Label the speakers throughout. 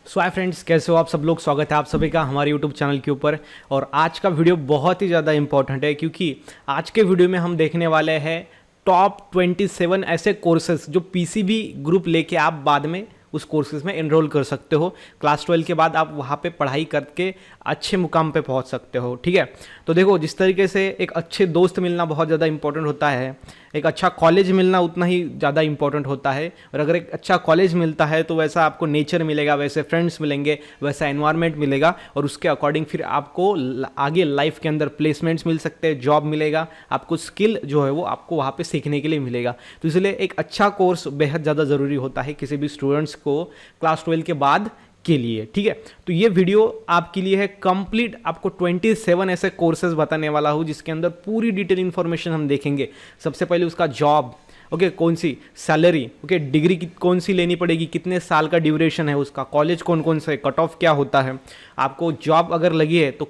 Speaker 1: सो hi friends, कैसे हो आप सब लोग। स्वागत है आप सभी का हमारे यूट्यूब चैनल के ऊपर। और आज का वीडियो बहुत ही ज़्यादा इंपॉर्टेंट है क्योंकि आज के वीडियो में हम देखने वाले हैं टॉप 27 ऐसे कोर्सेज जो पीसीबी ग्रुप लेके आप बाद में उस कोर्सेज में एनरोल कर सकते हो। क्लास 12 के बाद आप वहाँ पे पढ़ाई करके अच्छे मुकाम पे पहुँच सकते हो। ठीक है, तो देखो, जिस तरीके से एक अच्छे दोस्त मिलना बहुत ज़्यादा इंपॉर्टेंट होता है, एक अच्छा कॉलेज मिलना उतना ही ज़्यादा इंपॉर्टेंट होता है। और अगर एक अच्छा कॉलेज मिलता है तो वैसा आपको नेचर मिलेगा, वैसे फ्रेंड्स मिलेंगे, वैसा एनवायरनमेंट मिलेगा और उसके अकॉर्डिंग फिर आपको आगे लाइफ के अंदर प्लेसमेंट्स मिल सकते हैं, जॉब मिलेगा, आपको स्किल जो है वो आपको वहाँ पे सीखने के लिए मिलेगा। तो इसलिए एक अच्छा कोर्स बेहद ज़्यादा ज़रूरी होता है किसी भी स्टूडेंट्स को क्लास 12 के बाद के लिए। ठीक है, तो ये वीडियो आपके लिए है कंप्लीट। आपको 27 ऐसे कोर्सेज बताने वाला हूँ जिसके अंदर पूरी डिटेल इंफॉर्मेशन हम देखेंगे। सबसे पहले उसका जॉब, ओके, कौन सी सैलरी, ओके, डिग्री कौन सी लेनी पड़ेगी, कितने साल का ड्यूरेशन है उसका, कॉलेज कौन कौन से, कट ऑफ क्या होता है, आपको जॉब अगर लगी है तो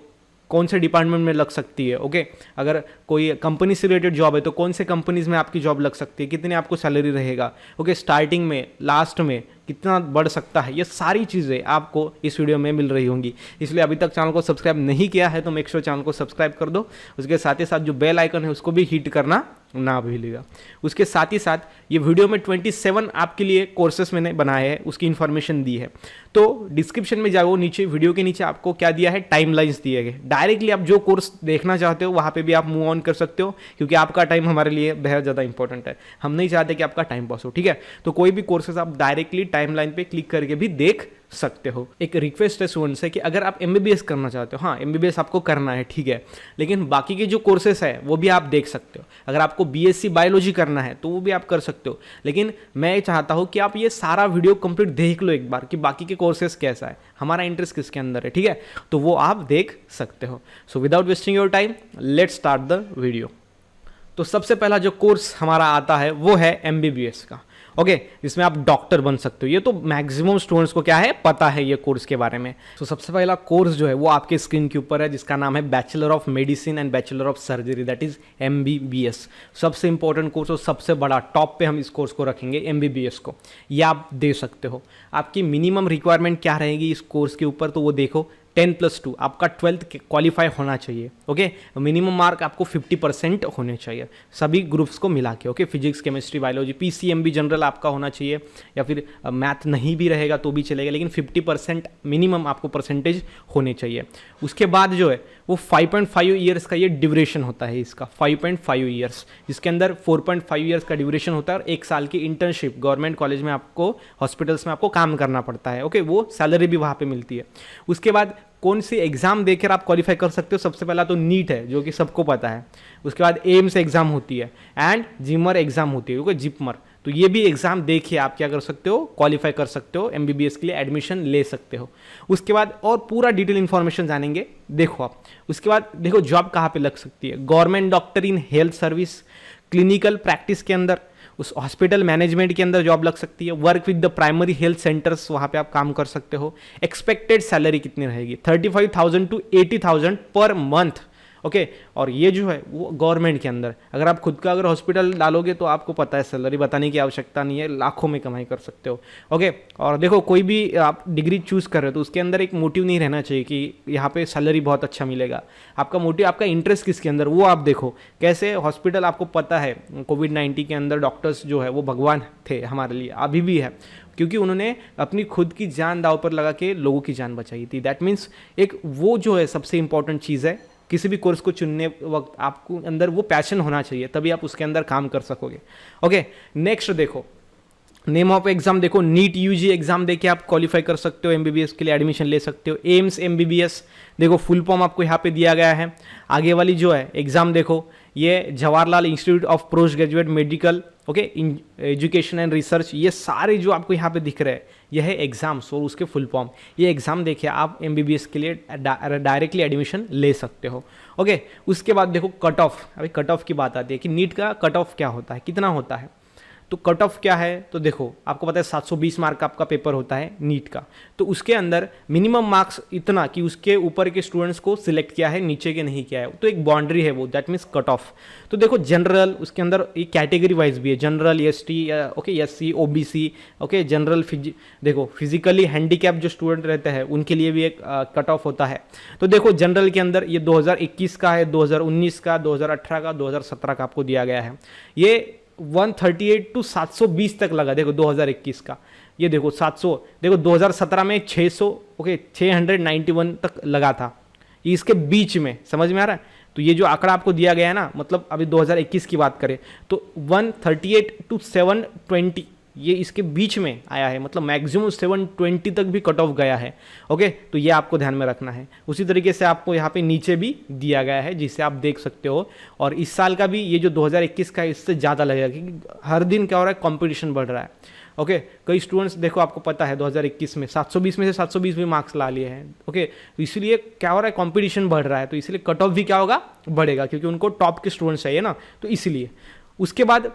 Speaker 1: कौन से डिपार्टमेंट में लग सकती है, ओके, अगर कोई कंपनी से रिलेटेड जॉब है तो कौन से कंपनीज में आपकी जॉब लग सकती है, कितने आपको सैलरी रहेगा, ओके, स्टार्टिंग में, लास्ट में कितना बढ़ सकता है, ये सारी चीज़ें आपको इस वीडियो में मिल रही होंगी। इसलिए अभी तक चैनल को सब्सक्राइब नहीं किया है तो मेक श्योर चैनल को सब्सक्राइब कर दो। उसके साथ ही साथ जो बेल आइकन है उसको भी हिट करना ना भूलिएगा। उसके साथ ही साथ ये वीडियो में 27 आपके लिए कोर्सेस मैंने बनाए हैं, उसकी इन्फॉर्मेशन दी है। तो डिस्क्रिप्शन में जाओ, नीचे वीडियो के नीचे आपको क्या दिया है, टाइमलाइंस दिए गए। डायरेक्टली आप जो कोर्स देखना चाहते हो वहाँ पे भी आप मूव ऑन कर सकते हो क्योंकि आपका टाइम हमारे लिए बेहद ज़्यादा इंपॉर्टेंट है। हम नहीं चाहते कि आपका टाइम पास हो। ठीक है, तो कोई भी कोर्सेज आप डायरेक्टली टाइमलाइन पे क्लिक करके भी देख सकते हो। एक रिक्वेस्ट है स्टूडेंट्स से कि अगर आप एमबीबीएस करना चाहते हो, हाँ एमबीबीएस आपको करना है, ठीक है, लेकिन बाकी के जो कोर्सेस है वो भी आप देख सकते हो। अगर आपको बीएससी बायोलॉजी करना है तो वो भी आप कर सकते हो, लेकिन मैं चाहता हूँ कि आप ये सारा वीडियो कंप्लीट देख लो एक बार कि बाकी के कोर्सेस कैसा है, हमारा इंटरेस्ट किसके अंदर है। ठीक है, तो वो आप देख सकते हो। So without wasting your time, let's start the video. तो सबसे पहला जो कोर्स हमारा आता है वो है एमबीबीएस का। ओके, इसमें आप डॉक्टर बन सकते हो। ये तो मैक्सिमम स्टूडेंट्स को क्या है, पता है ये कोर्स के बारे में। तो सबसे पहला कोर्स जो है वो आपके स्क्रीन के ऊपर है जिसका नाम है bachelor of medicine and bachelor of surgery, that is MBBS. सबसे इंपॉर्टेंट कोर्स और सबसे बड़ा टॉप पे हम इस कोर्स को रखेंगे, एमबीबीएस को। ये आप दे सकते हो। आपकी मिनिमम रिक्वायरमेंट क्या रहेगी इस कोर्स के ऊपर, तो वो देखो 10+2 आपका 12th क्वालिफाई होना चाहिए। ओके, मिनिमम मार्क आपको 50% होने चाहिए सभी ग्रुप्स को मिला के। Okay, physics, chemistry, biology, PCM general आपका होना चाहिए, या फिर मैथ नहीं भी रहेगा तो भी चलेगा, लेकिन 50% मिनिमम आपको परसेंटेज होने चाहिए। उसके बाद जो है वो 5.5 ईयर्स का ये ड्यूरेशन होता है इसका, 5.5 ईयर्स, जिसके अंदर 4.5 ईयर्स का ड्यूरेशन होता है और 1 साल की इंटर्नशिप गवर्नमेंट कॉलेज में आपको, हॉस्पिटल्स में आपको काम करना पड़ता है। ओके, वो सैलरी भी वहाँ पे मिलती है। उसके बाद कौन सी एग्जाम देकर आप क्वालिफाई कर सकते हो, सबसे पहला तो नीट है जो कि सबको पता है। उसके बाद एम्स एग्जाम होती है एंड जिमर एग्जाम होती है, ओके, जिपमर। तो ये भी एग्जाम देखिए आप क्या कर सकते हो, क्वालिफाई कर सकते हो, एमबीबीएस के लिए एडमिशन ले सकते हो। उसके बाद और पूरा डिटेल इंफॉर्मेशन जानेंगे, देखो आप। उसके बाद देखो जॉब कहाँ पे लग सकती है, government doctor in health service, clinical practice के अंदर, उस हॉस्पिटल मैनेजमेंट के अंदर जॉब लग सकती है, work with the primary health centres, वहाँ पे आप काम कर सकते हो। एक्सपेक्टेड सैलरी कितनी रहेगी, 35,000 to 80,000 पर मंथ। ओके, और ये जो है वो गवर्नमेंट के अंदर। अगर आप खुद का अगर हॉस्पिटल डालोगे तो आपको पता है सैलरी बताने की आवश्यकता नहीं है, लाखों में कमाई कर सकते हो। ओके, और देखो कोई भी आप डिग्री चूज कर रहे हो तो उसके अंदर एक मोटिव नहीं रहना चाहिए कि यहाँ पे सैलरी बहुत अच्छा मिलेगा। आपका मोटिव, आपका इंटरेस्ट किसके अंदर, वो आप देखो। कैसे हॉस्पिटल, आपको पता है कोविड-19 के अंदर डॉक्टर्स जो है वो भगवान थे हमारे लिए, अभी भी है, क्योंकि उन्होंने अपनी खुद की जान दांव पर लगा के लोगों की जान बचाई थी। दैट मीन्स एक वो जो है सबसे इंपॉर्टेंट चीज़ है। किसी भी कोर्स को चुनने वक्त आपको अंदर वो पैशन होना चाहिए, तभी आप उसके अंदर काम कर सकोगे। ओके, नेक्स्ट देखो, नेम ऑफ एग्जाम देखो, नीट यूजी एग्जाम देके आप क्वालिफाई कर सकते हो, एमबीबीएस के लिए एडमिशन ले सकते हो। एम्स एमबीबीएस देखो, फुल फॉर्म आपको यहाँ पे दिया गया है। आगे वाली जो है एग्जाम देखो, ये Jawaharlal institute of post graduate medical, okay, education and research, ये सारे जो आपको यहाँ पे दिख रहे हैं यह है एग्जाम्स और उसके फुल फॉर्म। ये एग्जाम देखिए आप एमबीबीएस के लिए डायरेक्टली एडमिशन ले सकते हो। ओके, उसके बाद देखो कट ऑफ। अभी कट ऑफ की बात आती है कि नीट का कट ऑफ क्या होता है, कितना होता है। तो कट ऑफ क्या है, तो देखो आपको पता है 720 मार्क का आपका पेपर होता है नीट का, तो उसके अंदर मिनिमम मार्क्स इतना कि उसके ऊपर के स्टूडेंट्स को सिलेक्ट किया है, नीचे के नहीं किया है, तो एक बाउंड्री है वो, दैट मीन्स कट ऑफ। तो देखो जनरल, उसके अंदर एक कैटेगरी वाइज भी है, general, ST, okay, SC, OBC, okay, general, देखो फिजिकली हैंडीकैप जो स्टूडेंट रहते हैं उनके लिए भी एक कट ऑफ होता है। तो देखो जनरल के अंदर ये 2021 का है, 2019 का, 2018 का, 2017 का आपको दिया गया है। ये 138 टू 720 तक लगा, देखो 2021 का, ये देखो 700, देखो 2017 में 600, ओके 691 तक लगा था, ये इसके बीच में, समझ में आ रहा है। तो ये जो आंकड़ा आपको दिया गया है ना, मतलब अभी 2021 की बात करें तो 138 टू 720 ये इसके बीच में आया है, मतलब मैक्सिमम 720 तक भी कट ऑफ गया है। ओके, तो ये आपको ध्यान में रखना है। उसी तरीके से आपको यहाँ पे नीचे भी दिया गया है जिसे आप देख सकते हो। और इस साल का भी ये जो 2021 का है इससे ज़्यादा लगेगा क्योंकि हर दिन क्या हो रहा है, कंपटीशन बढ़ रहा है। ओके, कई स्टूडेंट्स देखो आपको पता है 2021 में 720 में से 720 भी मार्क्स ला लिए हैं। ओके, तो इसलिए क्या हो रहा है, कंपटीशन बढ़ रहा है, तो इसलिए कट ऑफ भी क्या होगा, बढ़ेगा, क्योंकि उनको टॉप के स्टूडेंट्स चाहिए ना, तो इसलिए। उसके बाद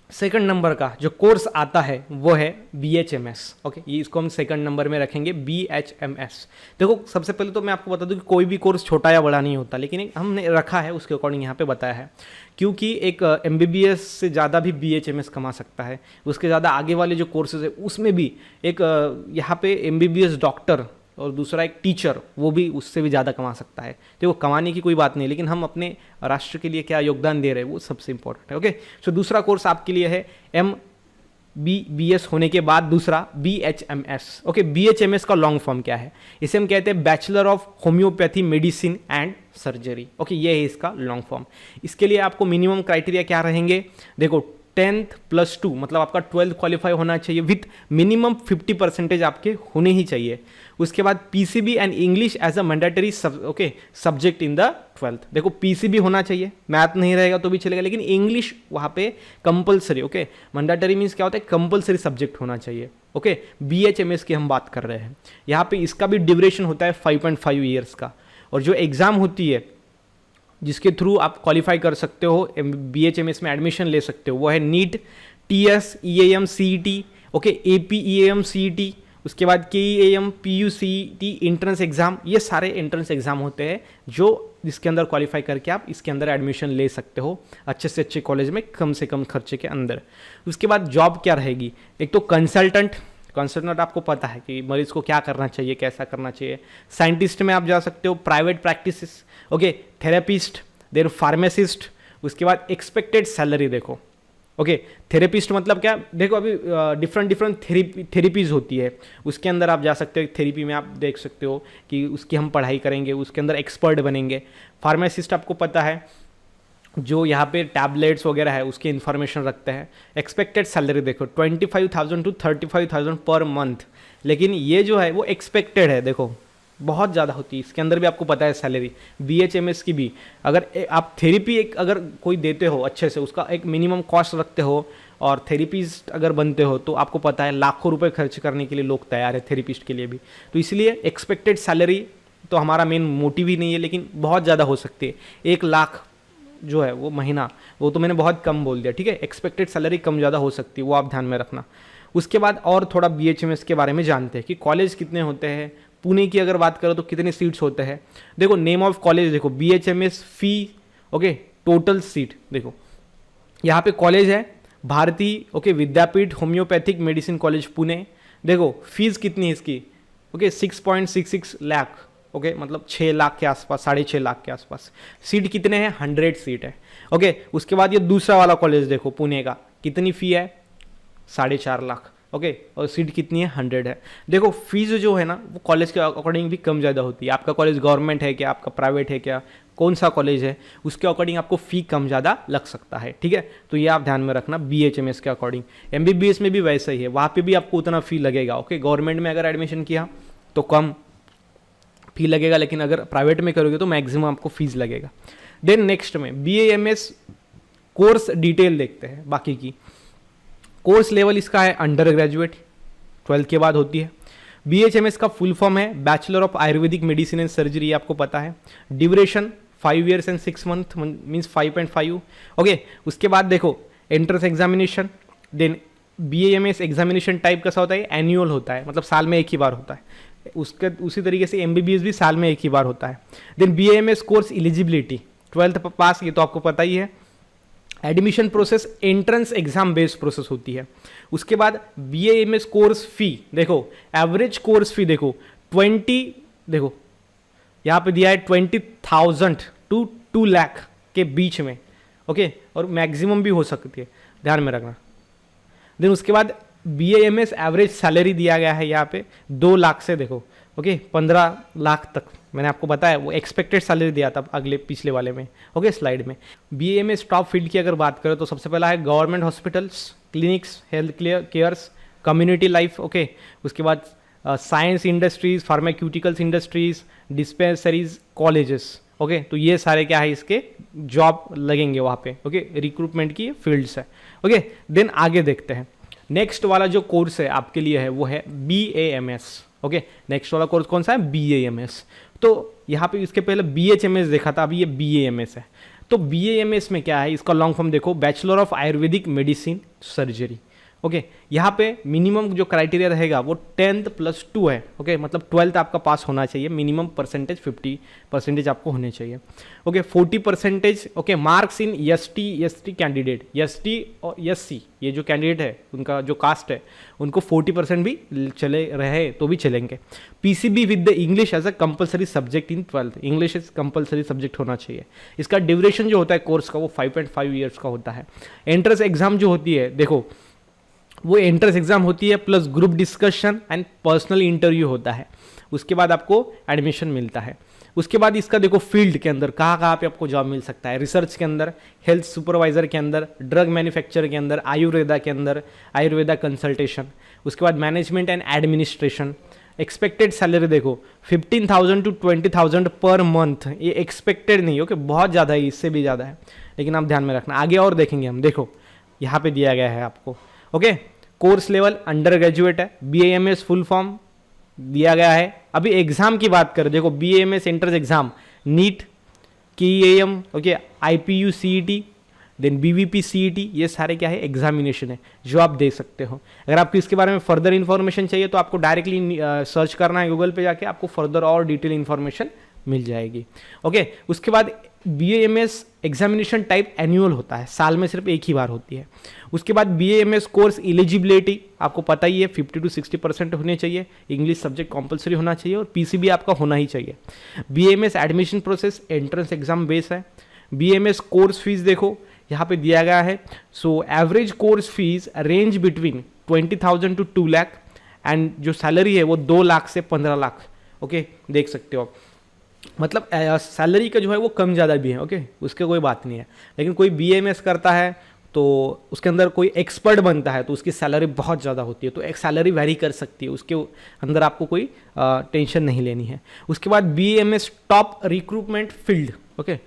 Speaker 1: सेकंड नंबर का जो कोर्स आता है वो है BHMS। ओके, ये इसको हम सेकंड नंबर में रखेंगे, BHMS। देखो सबसे पहले तो मैं आपको बता दूं कि कोई भी कोर्स छोटा या बड़ा नहीं होता, लेकिन हमने रखा है उसके अकॉर्डिंग यहाँ पे बताया है, क्योंकि एक MBBS से ज़्यादा भी BHMS कमा सकता है। उसके ज़्यादा आगे वाले जो कोर्सेज है उसमें भी एक यहाँ पे MBBS डॉक्टर और दूसरा एक टीचर, वो भी उससे भी ज़्यादा कमा सकता है। देखो कमाने की कोई बात नहीं, लेकिन हम अपने राष्ट्र के लिए क्या योगदान दे रहे हैं वो सबसे इंपॉर्टेंट है। ओके, सो दूसरा कोर्स आपके लिए है MBBS होने के बाद दूसरा BHMS। ओके, BHMS का लॉन्ग फॉर्म क्या है, इसे हम कहते हैं bachelor of homeopathy medicine and surgery. Okay, ये है इसका लॉन्ग फॉर्म। इसके लिए आपको मिनिमम क्राइटेरिया क्या रहेंगे, देखो 10th + 2 मतलब आपका 12th क्वालिफाई होना चाहिए विथ मिनिमम 50% आपके होने ही चाहिए। उसके बाद PCB and English as a mandatory subject in the 12th। देखो PCB होना चाहिए, मैथ नहीं रहेगा तो भी चलेगा, लेकिन इंग्लिश वहाँ पे कंपलसरी। ओके, मैंडेटरी मीन्स क्या होता है, कंपलसरी सब्जेक्ट होना चाहिए। ओके, BHMS की हम बात कर रहे हैं यहाँ पे, इसका भी ड्यूरेशन होता है 5.5 ईयर्स का। और जो एग्ज़ाम होती है जिसके थ्रू आप क्वालिफाई कर सकते हो, BHMS में एडमिशन ले सकते हो, वो है NEET, TS, EAM, CET, okay, AP, EAM, CET, उसके बाद KEAM, PU, CET, entrance exam. ये सारे एंट्रेंस एग्जाम होते हैं जो जिसके अंदर क्वालिफाई करके आप इसके अंदर एडमिशन ले सकते हो अच्छे से अच्छे कॉलेज में कम से कम खर्चे के अंदर। उसके बाद जॉब क्या रहेगी, एक तो कंसल्टेंट आपको पता है कि मरीज को क्या करना चाहिए, कैसा करना चाहिए। साइंटिस्ट में आप जा सकते हो, प्राइवेट प्रैक्टिस, ओके, थेरेपिस्ट, देर फार्मासिस्ट। उसके बाद एक्सपेक्टेड सैलरी देखो, ओके, थेरेपिस्ट मतलब क्या, देखो अभी डिफरेंट थेरेपीज होती है, उसके अंदर आप जा सकते हो। थेरेपी में आप देख सकते हो कि उसकी हम पढ़ाई करेंगे, उसके अंदर एक्सपर्ट बनेंगे। फार्मासिस्ट आपको पता है जो यहाँ पे टैबलेट्स वगैरह है उसकी इन्फॉर्मेशन रखते हैं। एक्सपेक्टेड सैलरी देखो 25,000 to 35,000 पर मंथ, लेकिन ये जो है वो एक्सपेक्टेड है, देखो बहुत ज़्यादा होती है। इसके अंदर भी आपको पता है सैलरी, BHMS की भी। अगर आप थेरेपी एक अगर कोई देते हो अच्छे से, उसका एक मिनिमम कॉस्ट रखते हो और थेरेपिस्ट अगर बनते हो तो आपको पता है लाखों रुपए खर्च करने के लिए लोग तैयार है, थेरेपिस्ट के लिए भी। तो इसलिए एक्सपेक्टेड सैलरी तो हमारा मेन मोटिव ही नहीं है, लेकिन बहुत ज़्यादा हो सकती है। 1 लाख जो है वो महीना, वो तो मैंने बहुत कम बोल दिया, ठीक है। एक्सपेक्टेड सैलरी कम ज़्यादा हो सकती है, वो आप ध्यान में रखना। उसके बाद और थोड़ा BHMS के बारे में जानते हैं कि कॉलेज कितने होते हैं। पुणे की अगर बात करो तो कितने सीट्स होते हैं, देखो नेम ऑफ कॉलेज देखो, BHMS फी, ओके, टोटल सीट देखो यहाँ पे कॉलेज है भारती, ओके, विद्यापीठ होम्योपैथिक मेडिसिन कॉलेज पुणे। देखो फीस कितनी है इसकी, ओके, 6.66 लाख, ओके, मतलब 6 लाख के आसपास, 6.5 लाख के आसपास। सीट कितने हैं, 100 सीट है। ओके, उसके बाद ये दूसरा वाला कॉलेज देखो पुणे का, कितनी फ़ी है, 4.5 लाख, ओके, और सीट कितनी है, 100 है। देखो फीस जो है ना वो कॉलेज के अकॉर्डिंग भी कम ज़्यादा होती है। आपका कॉलेज गवर्नमेंट है क्या, आपका प्राइवेट है क्या, कौन सा कॉलेज है, उसके अकॉर्डिंग आपको फ़ी कम ज़्यादा लग सकता है, ठीक है। तो ये आप ध्यान में रखना BHMS के अकॉर्डिंग। MBBS में भी वैसा ही है, वहाँ पे भी आपको उतना फ़ी लगेगा। ओके, गवर्नमेंट में अगर एडमिशन किया तो कम फी लगेगा, लेकिन अगर प्राइवेट में करोगे तो मैक्सिमम आपको फीस लगेगा। देन नेक्स्ट में BAMS कोर्स डिटेल देखते हैं। बाकी की कोर्स लेवल इसका है अंडर ग्रेजुएट, 12th के बाद होती है। BHMS का फुल फॉर्म है bachelor of Ayurvedic medicine and surgery, आपको पता है। Duration 5 years and 6 months means 5.5। Okay, उसके बाद देखो entrance examination, then BAMS examination type कैसा होता है, एनुअल होता है, मतलब साल में एक ही बार होता है। उसके उसी तरीके से MBBS भी साल में एक ही बार होता है। Then BAMS course eligibility, 12th pass, ये तो आपको पता ही है। Admission process entrance exam based process होती है। उसके बाद BAMS कोर्स फी, देखो एवरेज कोर्स फी देखो 20, देखो यहाँ पे दिया है 20,000 to 2 लाख के बीच में, ओके, और मैक्सिमम भी हो सकती है, ध्यान में रखना। देन उसके बाद BAMS एवरेज सैलरी दिया गया है यहाँ पे 2 लाख से, देखो ओके 15 लाख तक, मैंने आपको बताया वो एक्सपेक्टेड सैलरी दिया था अगले पिछले वाले में, ओके स्लाइड में। BAMS टॉप फील्ड की अगर बात करें तो सबसे पहला है government hospitals, clinics, health cares, community life, okay. उसके बाद science industries, pharmaceuticals industries, dispensaries, colleges, okay. तो ये सारे क्या है, इसके जॉब लगेंगे वहाँ पे, ओके, रिक्रूटमेंट की फील्ड्स है, ओके। देन आगे देखते हैं, नेक्स्ट वाला जो कोर्स है आपके लिए है वो है BAMS, ओके। नेक्स्ट वाला कोर्स कौन सा है, BAMS। तो यहाँ पे इसके पहले BHMS देखा था, अभी ये BAMS है। तो BAMS में क्या है, इसका लॉन्ग फॉर्म देखो, bachelor of Ayurvedic medicine surgery, okay. यहाँ पे मिनिमम जो क्राइटेरिया रहेगा वो 10th + 2 है, ओके, मतलब 12th आपका पास होना चाहिए, मिनिमम परसेंटेज 50% आपको होने चाहिए, okay. 40%, okay, marks in ST candidate, ST और SC ये जो कैंडिडेट है उनका जो कास्ट है उनको 40% भी चले रहे तो भी चलेंगे। PCB with the English as a compulsory subject in 12th, English is compulsory subject होना चाहिए। इसका ड्यूरेशन जो होता है कोर्स का वो 5.5 ईयर्स का होता है। एंट्रेंस एग्जाम जो होती है, देखो वो एंट्रेंस एग्जाम होती है plus group discussion and personal interview होता है, उसके बाद आपको एडमिशन मिलता है। उसके बाद इसका देखो फील्ड के अंदर कहाँ कहाँ पे आपको जॉब मिल सकता है, रिसर्च के अंदर, हेल्थ सुपरवाइजर के अंदर, ड्रग मैन्युफैक्चर के अंदर, आयुर्वेदा के अंदर, आयुर्वेदा कंसल्टेशन, उसके बाद management and administration. Expected salary देखो 15,000 to 20,000 पर मंथ, ये एक्सपेक्टेड नहीं, ओके, बहुत ज़्यादा है, इससे भी ज़्यादा है, लेकिन आप ध्यान में रखना, आगे और देखेंगे हम। देखो यहाँ पे दिया गया है आपको, okay. Course level under graduate है, BAMS फुल फॉर्म दिया गया है। अभी एग्जाम की बात करें, देखो BAMS entrance exam, NEET, KEAM, okay, IPU CET, then BVP CET, ये सारे क्या है एग्जामिनेशन है जो आप दे सकते हो। अगर आपको इसके बारे में फर्दर इन्फॉर्मेशन चाहिए तो आपको डायरेक्टली सर्च करना है गूगल पे जाके, आपको फर्दर और डिटेल इन्फॉर्मेशन मिल जाएगी, ओके। उसके बाद BAMS एग्जामिनेशन टाइप एनुअल होता है, साल में सिर्फ एक ही बार होती है। उसके बाद BAMS कोर्स एलिजिबिलिटी आपको पता ही है 50 to 60% होने चाहिए, इंग्लिश सब्जेक्ट कंपलसरी होना चाहिए और PCB आपका होना ही चाहिए। BAMS admission process entrance exam base है। BAMS कोर्स फीस देखो यहाँ पे दिया गया है, so average course fees range between 20,000 to 2 lakh and जो सैलरी है वो 2 लाख से 15 लाख, ओके, देख सकते हो आप। मतलब सैलरी का जो है वो कम ज़्यादा भी है, ओके, उसके कोई बात नहीं है। लेकिन कोई BAMS करता है तो उसके अंदर कोई एक्सपर्ट बनता है तो उसकी सैलरी बहुत ज़्यादा होती है, तो एक सैलरी वैरी कर सकती है, उसके अंदर आपको कोई टेंशन नहीं लेनी है। उसके बाद BAMS top recruitment field, okay,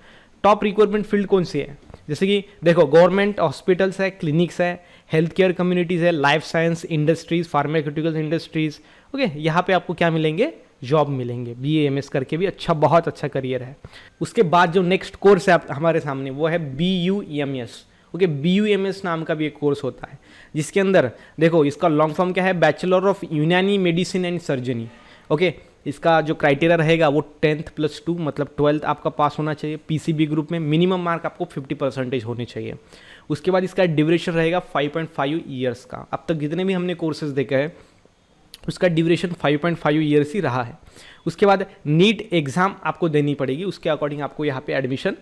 Speaker 1: top recruitment field कौन सी है, जैसे कि देखो गवर्नमेंट हॉस्पिटल्स है, क्लिनिक्स है, हेल्थ केयर कम्युनिटीज़ है, life science industries, pharmaceuticals industries, okay, यहाँ पे आपको क्या मिलेंगे, जॉब मिलेंगे। BAMS करके भी अच्छा, बहुत अच्छा करियर है। उसके बाद जो नेक्स्ट कोर्स है आप हमारे सामने वो है BUMS, ओके। BUMS नाम का भी एक कोर्स होता है जिसके अंदर देखो इसका लॉन्ग फॉर्म क्या है, बैचलर ऑफ यूनानी मेडिसिन एंड सर्जरी, ओके। इसका जो क्राइटेरिया रहेगा वो 10th + 2 मतलब 12th आपका पास होना चाहिए। PCB ग्रुप में मिनिमम मार्क आपको 50% होने चाहिए। उसके बाद इसका ड्यूरेशन रहेगा 5.5 ईयर्स का। अब तक जितने भी हमने कोर्सेज देखे हैं उसका ड्यूरेशन 5.5 ईयर्स ही रहा है। उसके बाद नीट एग्जाम आपको देनी पड़ेगी, उसके अकॉर्डिंग आपको यहाँ पे एडमिशन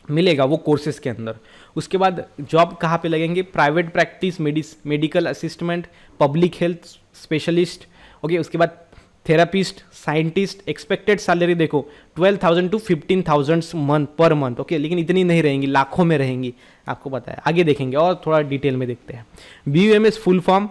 Speaker 1: मिलेगा वो कोर्सेज के अंदर। उसके बाद जॉब कहाँ पे लगेंगे, private practice, medical assistant, public health specialist, okay. उसके बाद थेरापिस्ट, साइंटिस्ट। एक्सपेक्टेड सैलरी देखो 12,000 to 15,000 पर मंथ, ओके, लेकिन इतनी नहीं रहेंगी, लाखों में रहेंगी, आपको पता है, आगे देखेंगे और थोड़ा डिटेल में देखते हैं। BUMS full form,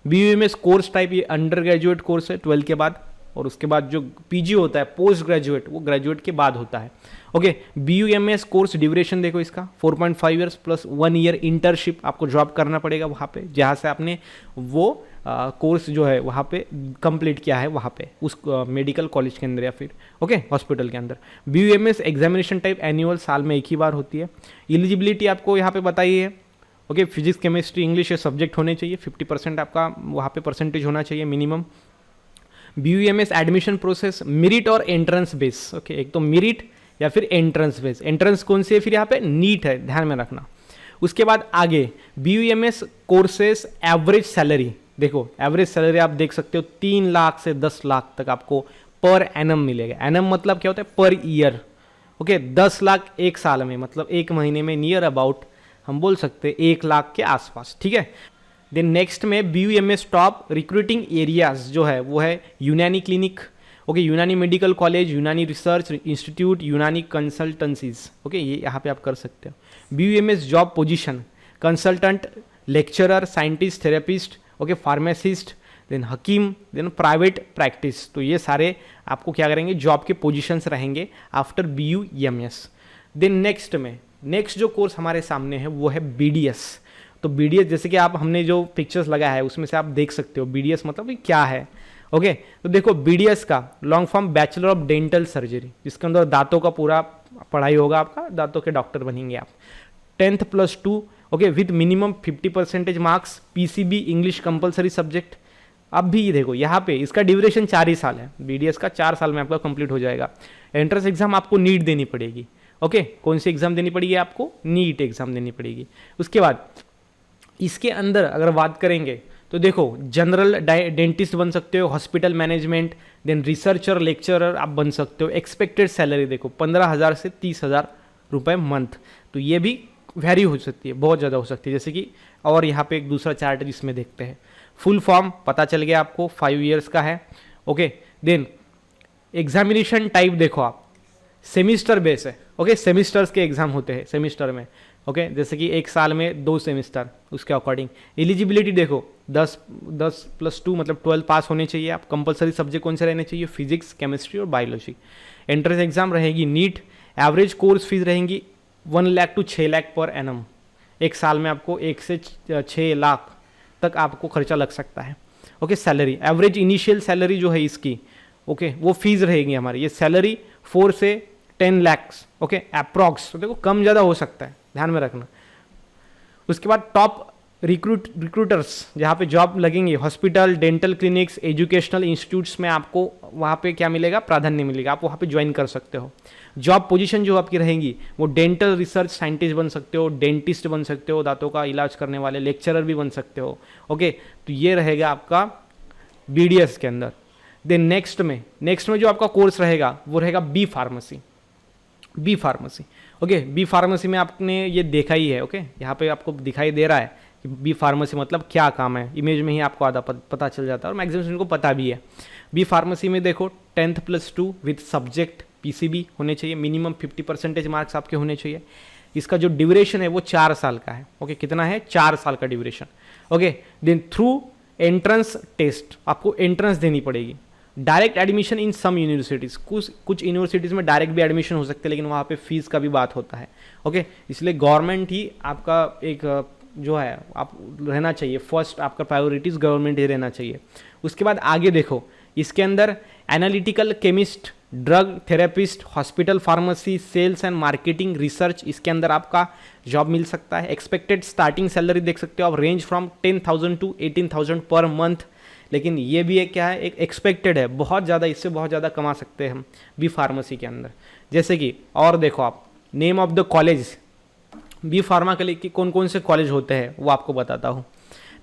Speaker 1: BUMS course type ये अंडर ग्रेजुएट कोर्स है 12 के बाद, और उसके बाद जो PG होता है पोस्ट ग्रेजुएट वो ग्रेजुएट के बाद होता है, ओके। BUMS कोर्स ड्यूरेशन देखो इसका 4.5 ईयर्स प्लस 1 ईयर इंटर्नशिप आपको जॉब करना पड़ेगा वहाँ पे जहाँ से आपने वो कोर्स जो है वहाँ पे कंप्लीट किया है, वहाँ पे उस मेडिकल कॉलेज के अंदर या फिर ओके हॉस्पिटल के अंदर। BUMS एग्जामिनेशन टाइप एनुअल, साल में एक ही बार होती है। एलिजिबिलिटी आपको यहाँ पे बताई है ओके, फिजिक्स केमिस्ट्री इंग्लिश ये सब्जेक्ट होने चाहिए, 50% आपका वहाँ पे परसेंटेज होना चाहिए minimum. BUMS admission process merit और एंट्रेंस बेस। ओके, एक तो मेरिट या फिर एंट्रेंस बेस। एंट्रेंस कौन सी है फिर यहाँ पे? नीट है, ध्यान में रखना। उसके बाद आगे BUMS कोर्सेस एवरेज सैलरी, देखो एवरेज सैलरी आप देख सकते हो 3 लाख से 10 लाख तक आपको पर एनम मिलेगा। एनम मतलब क्या होता है? Per year. ओके, 10 लाख एक साल में, मतलब एक महीने में नियर अबाउट हम बोल सकते हैं 1 लाख के आसपास, ठीक है। देन नेक्स्ट में BUMS टॉप रिक्रूटिंग एरियाज जो है वो है Unani clinic, okay, Unani medical college, Unani research institute, Unani consultancies. Okay, ये यहाँ पे आप कर सकते हो। BUMS job position consultant, lecturer, scientist, therapist, okay, pharmacist, then हकीम, देन प्राइवेट प्रैक्टिस। तो ये सारे आपको क्या करेंगे? जॉब के पोजीशंस रहेंगे आफ्टर BUMS। देन नेक्स्ट जो कोर्स हमारे सामने है वो है BDS। तो BDS जैसे कि आप हमने जो पिक्चर्स लगाया है उसमें से आप देख सकते हो BDS मतलब क्या है। ओके, तो देखो BDS का long form bachelor of dental surgery, जिसके अंदर दांतों का पूरा पढ़ाई होगा, आपका दांतों के डॉक्टर बनेंगे आप। 10th + 2, okay, with minimum 50% marks, PCB English compulsory subject. अब भी देखो यहाँ पे इसका ड्यूरेशन 4 ही साल है, BDS का 4 साल में आपका कंप्लीट हो जाएगा। एंट्रेंस एग्जाम आपको नीट देनी पड़ेगी। ओके, कौन सी एग्जाम देनी पड़ेगी? आपको नीट एग्जाम देनी पड़ेगी। उसके बाद इसके अंदर अगर बात करेंगे तो देखो जनरल डेंटिस्ट बन सकते हो, hospital management, then researcher, lecturer आप बन सकते हो। एक्सपेक्टेड सैलरी देखो 15,000 से 30,000 रुपये मंथ। तो ये भी वैरी हो सकती है, बहुत ज़्यादा हो सकती है, जैसे कि और यहाँ पे एक दूसरा चार्ट जिसमें देखते हैं। फुल फॉर्म पता चल गया आपको, 5 ईयर्स का है। ओके, देन एग्जामिनेशन टाइप देखो आप, सेमिस्टर बेस है। ओके, सेमिस्टर्स के एग्जाम होते हैं सेमिस्टर में। ओके, जैसे कि एक साल में 2 सेमिस्टर, उसके अकॉर्डिंग। एलिजिबिलिटी देखो 10 + 2 मतलब 12 पास होने चाहिए आप। कंपलसरी सब्जेक्ट कौन से रहने चाहिए? फिजिक्स, केमिस्ट्री और बायोलॉजी। एंट्रेंस एग्जाम रहेगी नीट। एवरेज कोर्स फीस रहेंगी 1 lakh to 6 lakh per annum. एक साल में आपको 1 से 6 लाख तक आपको खर्चा लग सकता है। Okay, salary average initial salary जो है इसकी, ओके, वो फीस रहेगी हमारी। ये सैलरी 4 से 10 लाख, ओके, अप्रॉक्स। तो देखो कम ज़्यादा हो सकता है, ध्यान में रखना। उसके बाद टॉप रिक्रूटर्स जहाँ पे जॉब लगेंगे, hospital, dental clinics, educational institutes में आपको वहाँ पे क्या मिलेगा? प्राधान्य मिलेगा, आप वहाँ पे ज्वाइन कर सकते हो। जॉब पोजीशन जो आपकी रहेंगी वो डेंटल रिसर्च साइंटिस्ट बन सकते हो, डेंटिस्ट बन सकते हो, दांतों का इलाज करने वाले, लेक्चरर भी बन सकते हो। ओके, तो ये रहेगा आपका BDS के अंदर। देन नेक्स्ट में जो आपका कोर्स रहेगा वो रहेगा B pharmacy. Okay, B pharmacy में आपने ये देखा ही है। ओके, यहाँ पे आपको दिखाई दे रहा है कि बी फार्मेसी मतलब क्या काम है, इमेज में ही आपको आधा पता चल जाता है और मैक्सिमम स्टूडेंट को पता भी है। बी फार्मेसी में देखो 10th + 2 विथ सब्जेक्ट PCB होने चाहिए, मिनिमम 50% मार्क्स आपके होने चाहिए। इसका जो ड्यूरेशन है वो 4 साल का है। ओके, कितना है? 4 साल का duration. Okay, then through entrance test आपको एंट्रेंस देनी पड़ेगी। Direct admission in some universities, कुछ यूनिवर्सिटीज़ में डायरेक्ट भी एडमिशन हो सकते हैं, लेकिन वहाँ पे फीस का भी बात होता है। ओके, इसलिए गवर्नमेंट ही आपका एक जो है आप रहना चाहिए, फर्स्ट आपका प्रायोरिटीज़ गवर्नमेंट ही रहना चाहिए। उसके बाद आगे देखो, इसके अंदर analytical chemist, drug therapist, hospital pharmacy, sales and marketing, research, इसके अंदर आपका जॉब मिल सकता है। एक्सपेक्टेड स्टार्टिंग सैलरी देख सकते हो आप, range from 10,000 to 18,000 per month. लेकिन ये भी एक क्या है? एक एक्सपेक्टेड है, बहुत ज़्यादा, इससे बहुत ज़्यादा कमा सकते हैं हम बी फार्मेसी के अंदर। जैसे कि और देखो आप, name of the college, B pharma के लिए कौन कौन से कॉलेज होते हैं वो आपको बताता हूँ।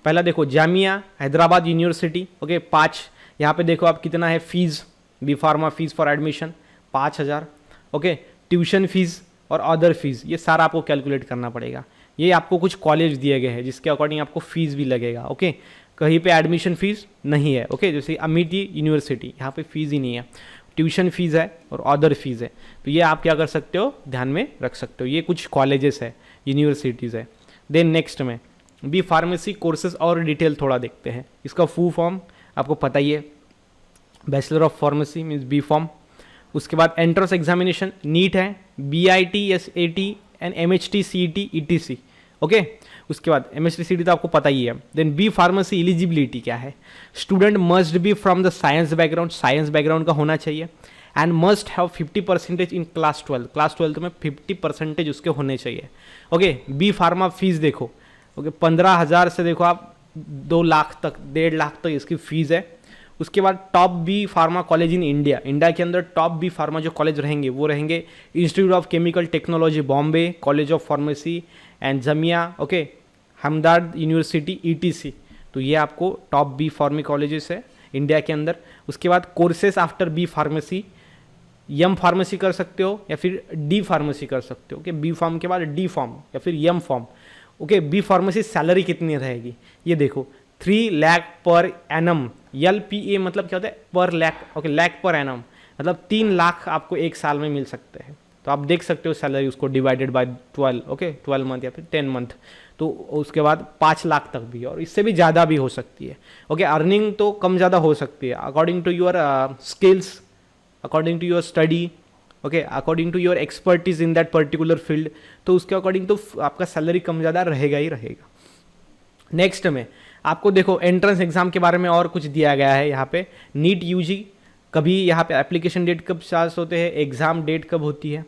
Speaker 1: पहला देखो जामिया हैदराबाद यूनिवर्सिटी। ओके, 5, यहाँ पे देखो आप कितना है fees, B pharma fees for admission 5,000। Okay, tuition fees और अदर फीस ये सारा आपको कैलकुलेट करना पड़ेगा। ये आपको कुछ कॉलेज दिए गए हैं जिसके अकॉर्डिंग आपको फीस भी लगेगा। ओके, कहीं पे एडमिशन फीस नहीं है। ओके, जैसे अमिटी यूनिवर्सिटी, यहाँ पे फीस ही नहीं है, ट्यूशन फीस है और अदर फीस है। तो ये आप क्या कर सकते हो? ध्यान में रख सकते हो। ये कुछ कॉलेजेस है, यूनिवर्सिटीज़ है। देन नेक्स्ट में बी फार्मेसी कोर्सेज और डिटेल थोड़ा देखते हैं। इसका फुल फॉर्म आपको पता ही है, bachelor of pharmacy means B pharm. उसके बाद एंट्रेंस एग्जामिनेशन नीट है, BIT, SAT and MHT, CET, ETC। Okay, उसके बाद MHT, CET तो आपको पता ही है। देन बी फार्मेसी एलिजिबिलिटी क्या है? Student must be from the science background, science background का होना चाहिए, and must have 50% in class 12 में 50% उसके होने चाहिए। ओके, बी फार्मा फीस देखो ओके 15,000 से देखो आप 2 लाख तक, 1.5 लाख तक इसकी फीस है। उसके बाद top B pharma college in India, India के अंदर टॉप बी फार्मा जो कॉलेज रहेंगे वो रहेंगे institute of chemical technology Bombay, college of pharmacy and Jamia, okay Hamdard university ETC। तो ये आपको टॉप बी फार्मी कॉलेजेस है इंडिया के अंदर। उसके बाद courses after B pharmacy, M pharmacy कर सकते हो या फिर डी फार्मेसी कर सकते हो। ओके बी फार्म के बाद डी फार्म या फिर M pharm. Okay B pharmacy salary कितनी रहेगी ये देखो 3 लाख पर एनम। LPA मतलब क्या होता है पर lakh, okay lakh per annum मतलब 3 लाख आपको एक साल में मिल सकते हैं। तो आप देख सकते हो सैलरी उसको डिवाइडेड बाय 12, ओके 12 मंथ या फिर 10 मंथ। तो उसके बाद 5 लाख तक भी और इससे भी ज़्यादा भी हो सकती है। ओके अर्निंग तो कम ज़्यादा हो सकती है according to your skills, according to your study, okay according to your expertise in that particular field. तो उसके अकॉर्डिंग तो आपका सैलरी कम ज़्यादा रहेगा ही रहेगा। नेक्स्ट में आपको देखो एंट्रेंस एग्जाम के बारे में और कुछ दिया गया है यहाँ पे। नीट UG कभी यहाँ पे एप्लीकेशन डेट कब स्टार्ट होते हैं, एग्जाम डेट कब होती है।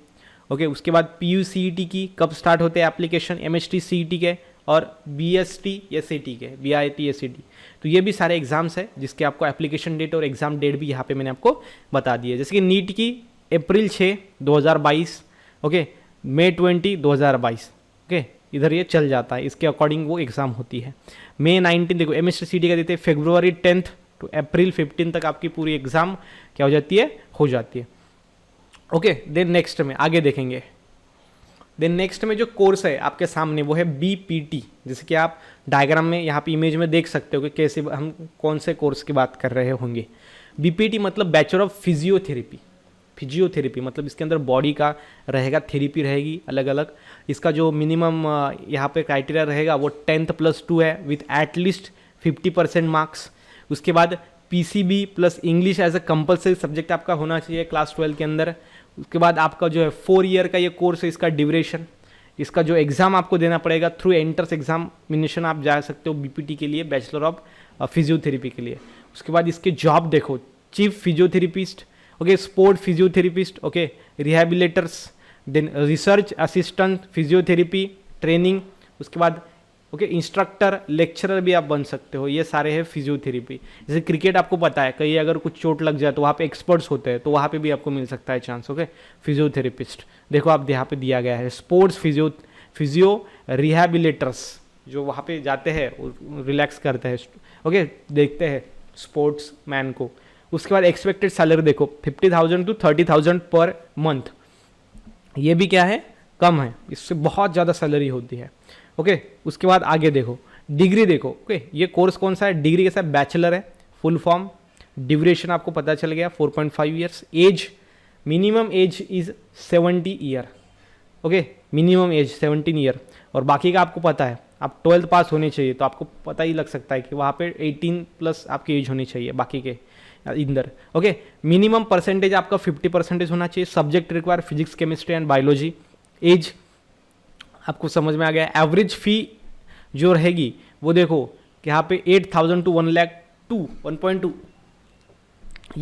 Speaker 1: ओके उसके बाद PU CET की कब स्टार्ट होते हैं एप्लीकेशन, MHT CET के और BST SAT के, BIT SAT। तो ये भी सारे एग्जाम्स है जिसके आपको एप्लीकेशन डेट और एग्जाम डेट भी यहाँ पे मैंने आपको बता दी है। जैसे कि नीट की अप्रैल 6, 2022, ओके मई 20, 2022, ओके इधर ये चल जाता है, इसके अकॉर्डिंग वो एग्ज़ाम होती है। मई 19 देखो MHT CET का देते हैं फरवरी 10 टू अप्रैल 15 तक आपकी पूरी एग्ज़ाम क्या हो जाती है, हो जाती है। ओके देन नेक्स्ट में आगे देखेंगे। देन नेक्स्ट में जो कोर्स है आपके सामने वो है BPT, जैसे कि आप डायग्राम में यहाँ पे इमेज में देख सकते हो कि कैसे हम कौन से कोर्स की बात कर रहे होंगे। BPT मतलब बैचलर ऑफ फिजियोथेरेपी, फिजियोथेरेपी मतलब इसके अंदर बॉडी का रहेगा, थेरेपी रहेगी अलग अलग। इसका जो मिनिमम यहाँ पे क्राइटेरिया रहेगा वो 10th + 2 है विथ एटलीस्ट 50% मार्क्स। उसके बाद PCB plus English as a compulsory subject आपका होना चाहिए क्लास 12 के अंदर। उसके बाद आपका जो है 4 ईयर का ये कोर्स है, इसका ड्यूरेशन, इसका जो एग्ज़ाम आपको देना पड़ेगा थ्रू एंट्रेंस एग्जामिनेशन आप जा सकते हो BPT के लिए, बैचलर ऑफ फिजियोथेरेपी के लिए। उसके बाद इसके जॉब देखो, chief physiotherapist, okay sport physiotherapist, okay rehabilitators, then research assistant physiotherapy training. उसके बाद ओके इंस्ट्रक्टर, लेक्चरर भी आप बन सकते हो, ये सारे हैं फिजियोथेरेपी। जैसे क्रिकेट आपको पता है कहीं अगर कुछ चोट लग जाए तो वहाँ पे एक्सपर्ट्स होते हैं, तो वहाँ पे भी आपको मिल सकता है चांस। ओके फिजियोथेरेपिस्ट देखो आप यहाँ पे दिया गया है, स्पोर्ट्स फिजियो रिहेबिलिटर्स जो वहाँ पे जाते हैं रिलैक्स करते हैं, ओके देखते हैं स्पोर्ट्स मैन को। उसके बाद एक्सपेक्टेड सैलरी देखो 50,000 to 30,000 पर मंथ, ये भी क्या है कम है, इससे बहुत ज़्यादा सैलरी होती है। ओके उसके बाद आगे देखो डिग्री देखो, ओके ये कोर्स कौन सा है, डिग्री कैसा है, बैचलर है, फुल फॉर्म, ड्यूरेशन आपको पता चल गया 4.5 years, as minimum age is 70 year, okay minimum age 17 year. और बाकी का आपको पता है आप 12th पास होने चाहिए, तो आपको पता ही लग सकता है कि वहाँ पे 18+ आपकी एज होनी चाहिए बाकी के इंदर। ओके मिनिमम परसेंटेज आपका 50% होना चाहिए, subject require physics chemistry and biology. As आपको समझ में आ गया। एवरेज फी जो रहेगी वो देखो कि यहाँ पे 8,000 to 1.2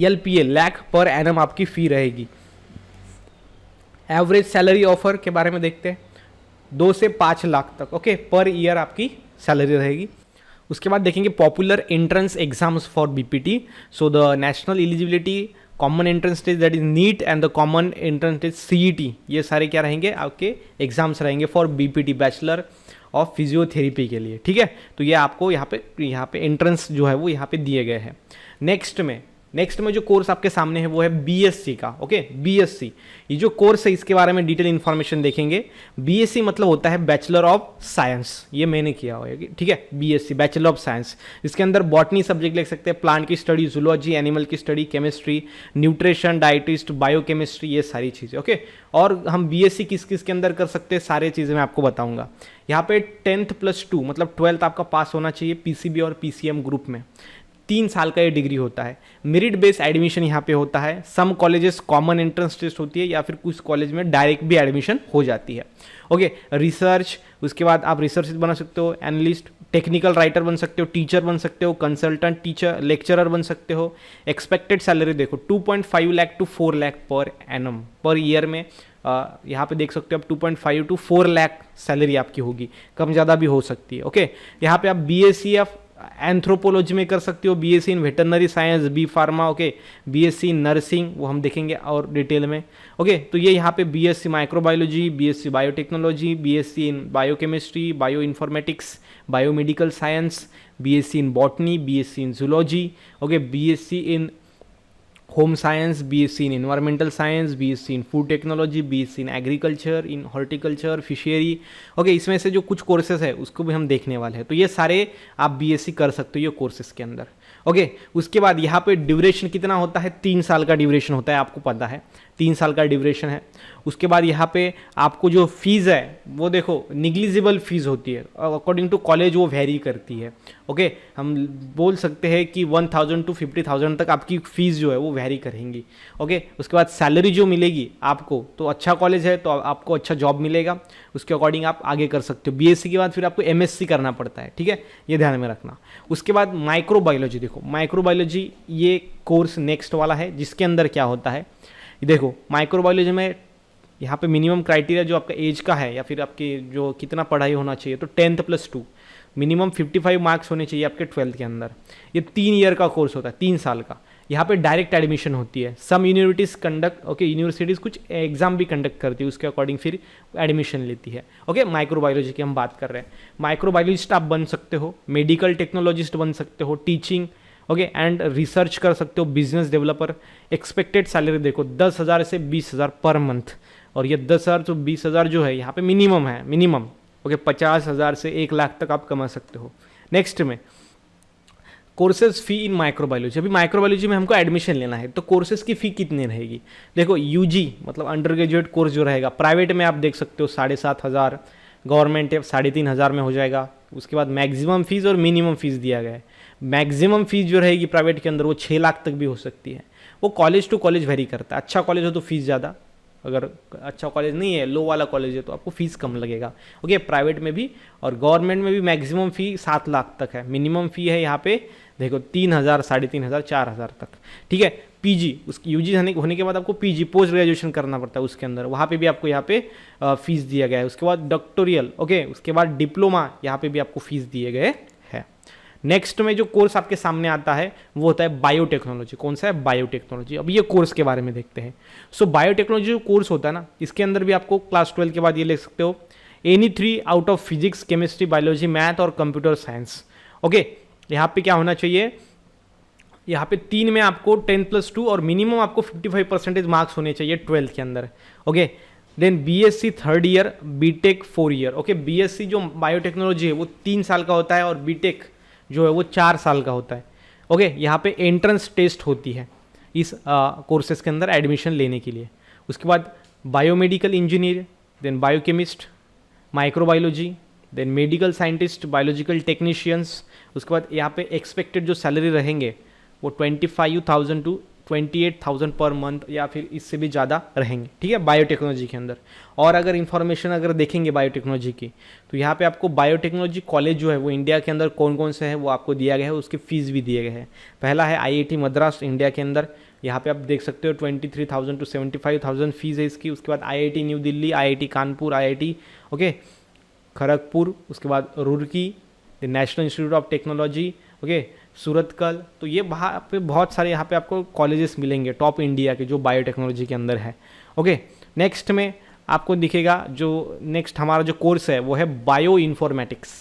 Speaker 1: LPA lakh per annum आपकी फी रहेगी। एवरेज सैलरी ऑफर के बारे में देखते हैं, 2 से 5 लाख तक, ओके पर ईयर आपकी सैलरी रहेगी। उसके बाद देखेंगे popular entrance exams for BPT। So the national eligibility, common entrance test that is NEET and the common entrance test CET, ये सारे क्या रहेंगे आपके एग्जाम्स रहेंगे for BPT bachelor of physiotherapy के लिए। ठीक है, तो ये आपको यहाँ पे एंट्रेंस जो है वो यहाँ पे दिए गए हैं। नेक्स्ट में जो कोर्स आपके सामने है वो है BSc का। ओके BSc ये जो कोर्स है इसके बारे में डिटेल इन्फॉर्मेशन देखेंगे। BSc मतलब होता है बैचलर ऑफ साइंस, ये मैंने किया हुआ है, ठीक है BSc बैचलर ऑफ साइंस। इसके अंदर बॉटनी सब्जेक्ट लिख सकते हैं, प्लांट की स्टडी, जूलॉजी, एनिमल की स्टडी, केमिस्ट्री, न्यूट्रिशन, डाइटिस्ट, बायोकेमिस्ट्री, ये सारी चीज़ें। ओके और हम BSc किस किस के अंदर कर सकते हैं सारी चीज़ें मैं आपको बताऊंगा। यहाँ पे 10th + 2 मतलब 12th आपका पास होना चाहिए PCB और PCM ग्रुप में। 3 साल का ये डिग्री होता है। मेरिट बेस्ड एडमिशन यहाँ पे होता है। सम कॉलेजेस कॉमन एंट्रेंस टेस्ट होती है या फिर कुछ कॉलेज में डायरेक्ट भी एडमिशन हो जाती है। ओके रिसर्च, उसके बाद आप रिसर्च बना सकते हो, एनालिस्ट, टेक्निकल राइटर बन सकते हो, टीचर बन सकते हो, कंसल्टेंट टीचर लेक्चरर बन सकते हो। एक्सपेक्टेड सैलरी देखो 2.5 lakh to 4 lakh per annum per year में, यहाँ पे देख सकते हो आप 2.5 टू 4 लाख सैलरी आपकी होगी, कम ज़्यादा भी हो सकती है। ओके, यहाँ पे आप बीएससी ऑफ एंथ्रोपोलॉजी में कर सकते हो, BSc in veterinary science, B pharma, okay, BSc in nursing, वो हम देखेंगे और डिटेल में। ओके, तो ये यहाँ पे BSc microbiology, BSc biotechnology, BSc in biochemistry, bio informatics, biomedical science, BSc in botany, BSc in zoology, okay, BSc in home science, BSc in environmental science, BSc in food technology, BSc in agriculture, in horticulture, fishery. Okay, इसमें से जो कुछ courses है उसको भी हम देखने वाले हैं। तो ये सारे आप बीएससी कर सकते हो ये कोर्सेज के अंदर। ओके, उसके बाद यहाँ पे ड्यूरेशन कितना होता है, 3 साल का ड्यूरेशन होता है, आपको पता है 3 साल का ड्यूरेशन है। उसके बाद यहाँ पे आपको जो फीस है वो देखो निग्लिजिबल फीस होती है, अकॉर्डिंग टू कॉलेज वो वेरी करती है। ओके, हम बोल सकते हैं कि 1000 टू 50,000 तक आपकी फीस जो है वो वेरी करेंगी। ओके, उसके बाद सैलरी जो मिलेगी आपको, तो अच्छा कॉलेज है तो आपको अच्छा जॉब मिलेगा, उसके अकॉर्डिंग आप आगे कर सकते हो। बीएससी के बाद फिर आपको एमएससी करना पड़ता है, ठीक है, ये ध्यान में रखना। उसके बाद माइक्रोबायोलॉजी देखो, माइक्रोबायोलॉजी ये कोर्स नेक्स्ट वाला है, जिसके अंदर क्या होता है देखो, माइक्रोबायोलॉजी में यहाँ पे मिनिमम क्राइटेरिया जो आपका एज का है या फिर आपकी जो कितना पढ़ाई होना चाहिए, तो 10th + 2 मिनिमम 55 मार्क्स होने चाहिए आपके 12th के अंदर। ये 3 ईयर का कोर्स होता है, 3 साल का। यहाँ पे डायरेक्ट एडमिशन होती है। सम यूनिवर्सिटीज़ कंडक्ट, ओके, यूनिवर्सिटीज़ कुछ एग्जाम भी कंडक्ट करती है, उसके अकॉर्डिंग फिर एडमिशन लेती है। ओके, माइक्रोबायोलॉजी की हम बात कर रहे हैं। माइक्रोबायोलॉजिस्ट आप बन सकते हो, मेडिकल टेक्नोलॉजिस्ट बन सकते हो, टीचिंग, ओके, एंड रिसर्च कर सकते हो, बिजनेस डेवलपर। एक्सपेक्टेड सैलरी देखो 10,000 से 20,000 पर मंथ, और ये 10,000 से 20,000 जो है यहाँ पे मिनिमम है, मिनिमम। ओके, 50,000 से 1 लाख तक आप कमा सकते हो। नेक्स्ट में कोर्सेज फ़ी इन माइक्रोबायोलॉजी। अभी माइक्रोबायोलॉजी में हमको एडमिशन लेना है, तो कोर्सेज की फ़ी कितनी रहेगी देखो, यूजी मतलब अंडर ग्रेजुएट कोर्स जो रहेगा, प्राइवेट में आप देख सकते हो 7,500, गवर्नमेंट है 3,500 में हो जाएगा। उसके बाद मैक्सिमम फीस और मिनिमम फीस दिया गया है। मैक्सिमम फीस जो रहेगी प्राइवेट के अंदर वो 6 लाख तक भी हो सकती है। वो कॉलेज टू कॉलेज वेरी करता है। अच्छा कॉलेज हो तो फीस ज़्यादा, अगर अच्छा कॉलेज नहीं है, लो वाला कॉलेज है, तो आपको फीस कम लगेगा। ओके, प्राइवेट में भी और गवर्नमेंट में भी मैक्सिमम फ़ी 7 लाख तक है। मिनिमम फ़ी है यहाँ पे देखो 3,000, 3,500, 4,000 तक, ठीक है। पीजी, उसकी यूजी होने के बाद आपको पीजी पोस्ट ग्रेजुएशन करना पड़ता है उसके अंदर, वहाँ पे भी आपको यहाँ पे फीस दिया गया है। उसके बाद डॉक्टोरियल, ओके, उसके बाद डिप्लोमा, यहाँ पे भी आपको फीस दिए गए हैं। नेक्स्ट में जो कोर्स आपके सामने आता है वो होता है बायोटेक्नोलॉजी। कौन सा है? बायोटेक्नोलॉजी। अब ये कोर्स के बारे में देखते हैं। सो बायोटेक्नोलॉजी जो कोर्स होता है ना, इसके अंदर भी आपको क्लास 12 के बाद ये ले सकते हो, any 3 out of physics, chemistry, biology, math और कंप्यूटर साइंस। ओके, यहाँ पे क्या होना चाहिए, यहाँ पे 3 में आपको 10+2 और मिनिमम आपको 55% मार्क्स होने चाहिए 12th के अंदर। Okay, then BSc 3rd year, BTech 4 year. Okay, BSc जो बायोटेक्नोलॉजी है वो 3 साल का होता है और बीटेक जो है वो 4 साल का होता है। ओके, यहाँ पे एंट्रेंस टेस्ट होती है इस कोर्सेज के अंदर एडमिशन लेने के लिए। उसके बाद biomedical engineer, then biochemist, microbiology, then medical scientist, biological technicians. उसके बाद यहाँ पे एक्सपेक्टेड जो सैलरी रहेंगे वो 25,000 टू 28,000 पर मंथ या फिर इससे भी ज़्यादा रहेंगे, ठीक है, बायोटेक्नोलॉजी के अंदर। और अगर इन्फॉर्मेशन अगर देखेंगे बायोटेक्नोलॉजी की, तो यहाँ पे आपको बायोटेक्नोलॉजी कॉलेज जो है वो इंडिया के अंदर कौन कौन से है वो आपको दिया गया है, उसकी फ़ीस भी दिए गए हैं। पहला है आईआईटी मद्रास इंडिया के अंदर, यहाँ पे आप देख सकते हो 23,000 टू 75,000 फीस है इसकी। उसके बाद IIT new Delhi, IIT Kanpur, IIT okay Kharagpur, उसके बाद Roorkee, national institute of technology, okay, Surathkal. तो ये वहाँ पे बहुत सारे यहाँ पे आपको कॉलेजेस मिलेंगे टॉप इंडिया के जो बायोटेक्नोलॉजी के अंदर है। ओके, नेक्स्ट में आपको दिखेगा जो नेक्स्ट हमारा जो कोर्स है वो है bio informatics.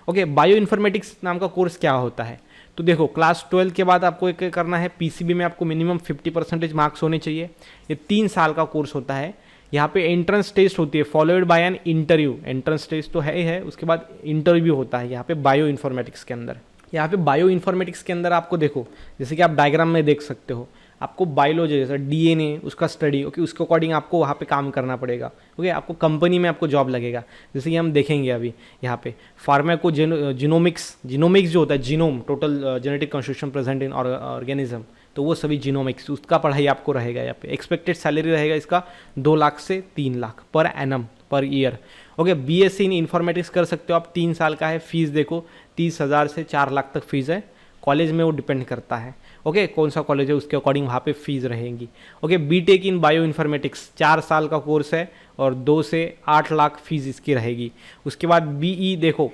Speaker 1: Okay, bio informatics नाम का कोर्स क्या होता है, तो देखो क्लास 12 के बाद आपको एक करना है, पीसीबी में आपको मिनिमम 50% मार्क्स होने चाहिए। ये 3 साल का कोर्स होता है। यहाँ पे एंट्रेंस टेस्ट होती है followed by an interview. Entrance test तो है ही है, उसके बाद इंटरव्यू होता है यहाँ पे बायो इन्फॉर्मेटिक्स के अंदर। यहाँ पे बायो इन्फॉर्मेटिक्स के अंदर आपको देखो, जैसे कि आप डायग्राम में देख सकते हो, आपको बायोलॉजी जैसा डीएनए उसका स्टडी, ओके, उसके अकॉर्डिंग आपको वहाँ पे काम करना पड़ेगा। ओके, आपको कंपनी में आपको जॉब लगेगा, जैसे कि हम देखेंगे अभी यहाँ पे फार्माको जीनोमिक्स जो होता है, genome total genetic construction present in organism, तो वो सभी जीनोमिक्स उसका पढ़ाई आपको रहेगा। यहाँ पे एक्सपेक्टेड सैलरी रहेगा इसका 2 लाख से 3 lakh per annum per year. Okay, BSc इन इन्फॉर्मेटिक्स कर सकते हो आप, 3 साल का है। फीस देखो 30,000 से 4 लाख तक फीस है। कॉलेज में वो डिपेंड करता है, ओके, कौन सा कॉलेज है उसके अकॉर्डिंग वहाँ पे फीस रहेंगी। ओके, बीटेक इन बायो इन्फॉर्मेटिक्स 4 साल का कोर्स है और 2 से 8 लाख फीस इसकी रहेगी। उसके बाद बीई देखो,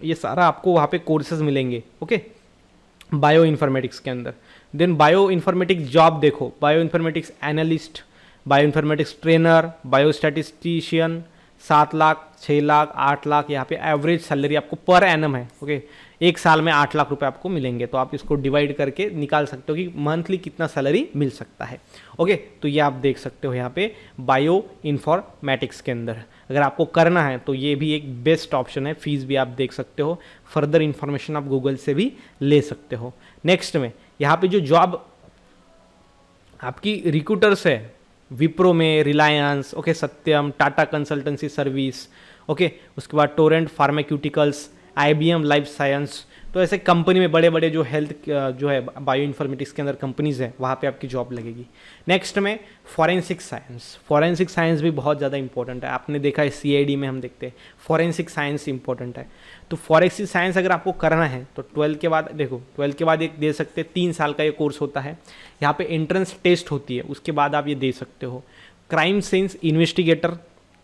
Speaker 1: ये सारा आपको वहाँ पे कोर्सेज मिलेंगे, ओके, बायो इन्फॉर्मेटिक्स के अंदर। देन बायो इन्फॉर्मेटिक्स जॉब देखो, bio informatics analyst, bio informatics trainer, bio statistician 7 lakh, 6 lakh, 8 lakh, यहाँ पे एवरेज सैलरी आपको पर एनम है, ओके, एक साल में 8 लाख रुपए आपको मिलेंगे। तो आप इसको डिवाइड करके निकाल सकते हो कि मंथली कितना सैलरी मिल सकता है, ओके। तो ये आप देख सकते हो यहाँ पे बायो इन्फॉर्मेटिक्स के अंदर अगर आपको करना है तो ये भी एक बेस्ट ऑप्शन है। फीस भी आप देख सकते हो, फर्दर इन्फॉर्मेशन आप गूगल से भी ले सकते हो। नेक्स्ट में यहाँ पे जो जॉब आपकी रिक्रूटर्स है, विप्रो में, रिलायंस, ओके, सत्यम, टाटा कंसल्टेंसी सर्विस, ओके, उसके बाद Torrent pharmaceuticals, IBM life science, तो ऐसे कंपनी में बड़े बड़े जो हेल्थ जो है बायो इन्फॉर्मेटिक्स के अंदर कंपनीज है वहाँ पे आपकी जॉब लगेगी। नेक्स्ट में फॉरेंसिक साइंस, फॉरेंसिक साइंस भी बहुत ज़्यादा इंपॉर्टेंट है। आपने देखा है CID में हम देखते हैं फॉरेंसिक साइंस इंपॉर्टेंट है। तो फॉरेंसिक साइंस अगर आपको करना है तो 12 के बाद देखो, 12 के बाद एक दे सकते हैं, 3 साल का ये कोर्स होता है। यहाँ पे एंट्रेंस टेस्ट होती है, उसके बाद आप ये दे सकते हो। Crime scenes investigator,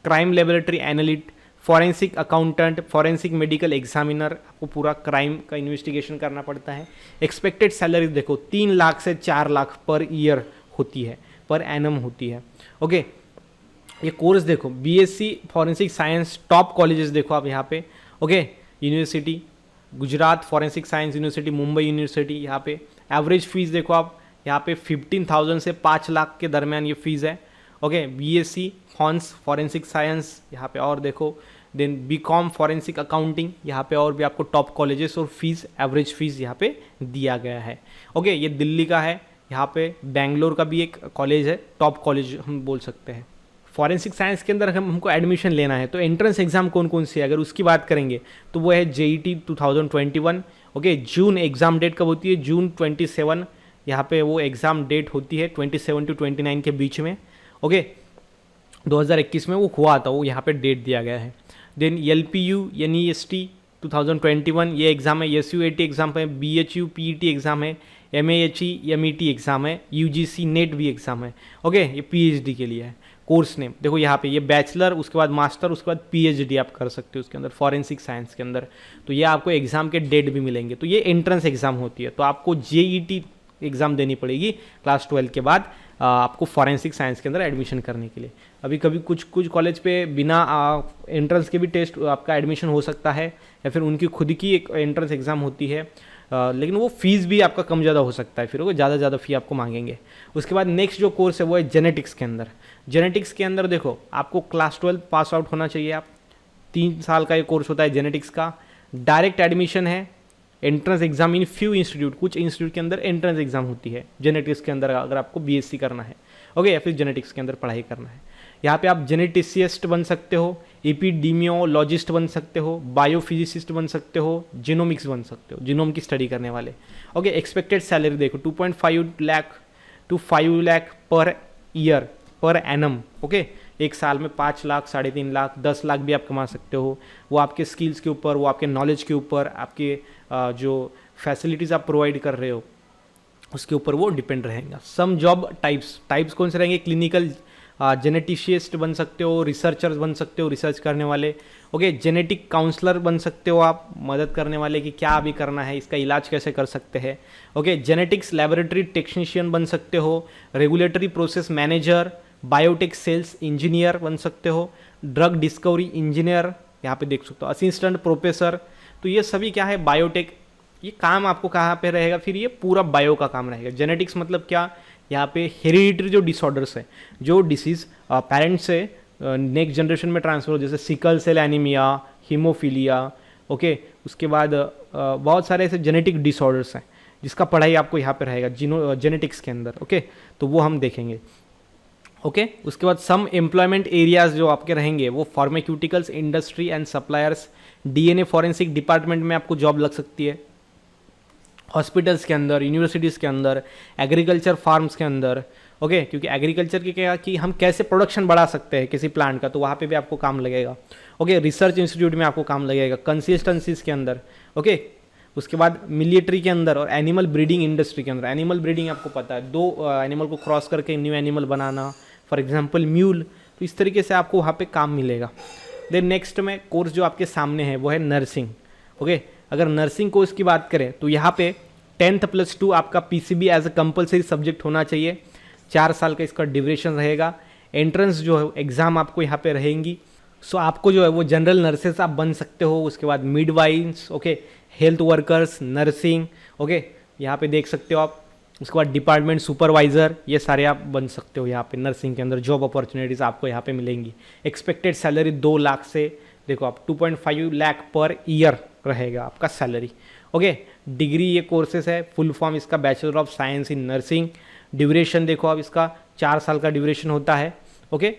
Speaker 1: crime laboratory analyst, forensic accountant, forensic medical examiner, आपको पूरा क्राइम का इन्वेस्टिगेशन करना पड़ता है। एक्सपेक्टेड सैलरी देखो 3 लाख से 4 लाख पर ईयर होती है, पर एनम होती है, ओके। ये कोर्स देखो, BSc forensic science top colleges देखो आप यहाँ पे, okay, university Gujarat forensic science university, Mumbai university, यहाँ पे एवरेज फीस देखो आप यहाँ पे 15,000 से 5 लाख के दरमियान ये फीस है, ओके। BSc फॉरेंसिक साइंस यहाँ पे और देखो, देन BCom फॉरेंसिक अकाउंटिंग, यहाँ पे और भी आपको टॉप कॉलेजेस और फीस, एवरेज फीस यहाँ पे दिया गया है, ओके। ये दिल्ली का है, यहाँ पे बेंगलोर का भी एक कॉलेज है, टॉप कॉलेज हम बोल सकते हैं। फॉरेंसिक साइंस के अंदर हमको एडमिशन लेना है तो एंट्रेंस एग्जाम कौन कौन सी है अगर उसकी बात करेंगे तो वो है JET 2021, okay. June exam date कब होती है? जून 27, यहाँ पे वो एग्ज़ाम डेट होती है 27 to 29 के बीच में, ओके। 2021 में वो हुआ था, वो यहाँ पे डेट दिया गया है। देन LPU NEST 2021 ये एग्ज़ाम है, SUAT एग्ज़ाम है, BHU PET एग्ज़ाम है, MAHE MET एग्ज़ाम है, UGC नेट भी एग्ज़ाम है, ओके। ये PhD के लिए है। कोर्स नेम देखो यहाँ पे, ये बैचलर, उसके बाद मास्टर, उसके बाद PhD आप कर सकते हो उसके अंदर फॉरेंसिक साइंस के अंदर। तो ये आपको एग्ज़ाम के डेट भी मिलेंगे। तो ये एंट्रेंस एग्ज़ाम होती है, तो आपको JET एग्ज़ाम देनी पड़ेगी क्लास 12 के बाद आपको फॉरेंसिक साइंस के अंदर एडमिशन करने के लिए। अभी कभी कुछ कॉलेज पे बिना एंट्रेंस के भी टेस्ट आपका एडमिशन हो सकता है, या फिर उनकी खुद की एक एंट्रेंस एग्ज़ाम होती है, लेकिन वो फीस भी आपका कम ज़्यादा हो सकता है, फिर वो ज़्यादा फ़ी आपको मांगेंगे। उसके बाद नेक्स्ट जो कोर्स है वो है जेनेटिक्स के अंदर। जेनेटिक्स के अंदर देखो आपको क्लास 12 पास आउट होना चाहिए आप, 3 साल का ये कोर्स होता है जेनेटिक्स का। डायरेक्ट एडमिशन है, entrance exam in few institute, कुछ इंस्टीट्यूट के अंदर एंट्रेंस एग्जाम होती है जेनेटिक्स के अंदर अगर आपको BSc करना है, ओके, या फिर जेनेटिक्स के अंदर पढ़ाई करना है। यहाँ पे आप जेनेटिसिस्ट बन सकते हो, एपिडीमियोलॉजिस्ट बन सकते हो, बायोफिजिसिस्ट बन सकते हो, जीनोमिक्स बन सकते हो, जीनोम की स्टडी करने वाले, ओके। एक्सपेक्टेड सैलरी देखो 2.5 lakh to 5 lakh per year पर एनम, ओके। एक साल में 5 लाख, 3.5 लाख, 10 लाख भी आप कमा सकते हो। वो आपके स्किल्स के ऊपर, वो आपके नॉलेज के ऊपर, आपके जो फैसिलिटीज़ आप प्रोवाइड कर रहे हो उसके ऊपर वो डिपेंड रहेगा। सम जॉब टाइप्स कौन से रहेंगे? क्लिनिकल जेनेटिशिस्ट बन सकते हो, रिसर्चर्स बन सकते हो, रिसर्च करने वाले, ओके। जेनेटिक काउंसलर बन सकते हो आप, मदद करने वाले कि क्या अभी करना है, इसका इलाज कैसे कर सकते हैं, ओके। जेनेटिक्स लैबोरेटरी टेक्नीशियन बन सकते हो, regulatory process manager, biotech sales engineer बन सकते हो, ड्रग डिस्कवरी इंजीनियर यहाँ पे देख सकते हो, असिस्टेंट प्रोफेसर। तो ये सभी क्या है? बायोटेक। ये काम आपको कहाँ पे रहेगा? फिर ये पूरा बायो का काम रहेगा। जेनेटिक्स मतलब क्या? यहाँ पे हेरिडिटरी जो डिसऑर्डर्स है, जो डिसीज़ पेरेंट्स से नेक्स्ट जनरेशन में ट्रांसफर हो, जैसे sickle cell anaemia, haemophilia, okay. उसके बाद बहुत सारे ऐसे जेनेटिक डिसऑर्डर्स हैं जिसका पढ़ाई आपको यहाँ पे रहेगा जेनेटिक्स के अंदर, ओके। तो वो हम देखेंगे, ओके। उसके बाद सम एम्प्लॉयमेंट एरियाज जो आपके रहेंगे वो pharmaceuticals industry and suppliers, DNA forensic department में आपको जॉब लग सकती है, हॉस्पिटल्स के अंदर, यूनिवर्सिटीज़ के अंदर, एग्रीकल्चर फार्म्स के अंदर, ओके। क्योंकि एग्रीकल्चर की क्या कि हम कैसे प्रोडक्शन बढ़ा सकते हैं किसी प्लांट का, तो वहाँ पे भी आपको काम लगेगा, ओके। रिसर्च इंस्टीट्यूट में आपको काम लगेगा, कंसिस्टेंसीज के अंदर, ओके। उसके बाद मिलिट्री के अंदर और एनिमल ब्रीडिंग इंडस्ट्री के अंदर। एनिमल ब्रीडिंग आपको पता है, दो एनिमल को क्रॉस करके new animal banana, for example mule. तो इस तरीके से आपको वहाँ पे काम मिलेगा। देन नेक्स्ट में कोर्स जो आपके सामने है वो है नर्सिंग। ओके, अगर नर्सिंग कोर्स की बात करें तो यहाँ पे 10th+2 आपका PCB as a compulsory subject होना चाहिए। 4 साल का इसका ड्यूरेशन रहेगा। एंट्रेंस जो है एग्ज़ाम आपको यहाँ पे रहेंगी। सो आपको जो है वो जनरल नर्सेस आप बन सकते हो। उसके बाद midwives, okay, health workers, nursing, okay, यहाँ पे देख सकते हो आप। उसके बाद डिपार्टमेंट सुपरवाइज़र, ये सारे आप बन सकते हो। यहाँ पे नर्सिंग के अंदर जॉब अपॉर्चुनिटीज़ आपको यहाँ पे मिलेंगी। एक्सपेक्टेड सैलरी 2 लाख से देखो आप 2.5 लाख पर ईयर रहेगा आपका सैलरी। ओके, डिग्री ये कोर्सेस है, फुल फॉर्म इसका bachelor of science in nursing. Duration देखो आप इसका 4 साल का ड्यूरेशन होता है। Okay,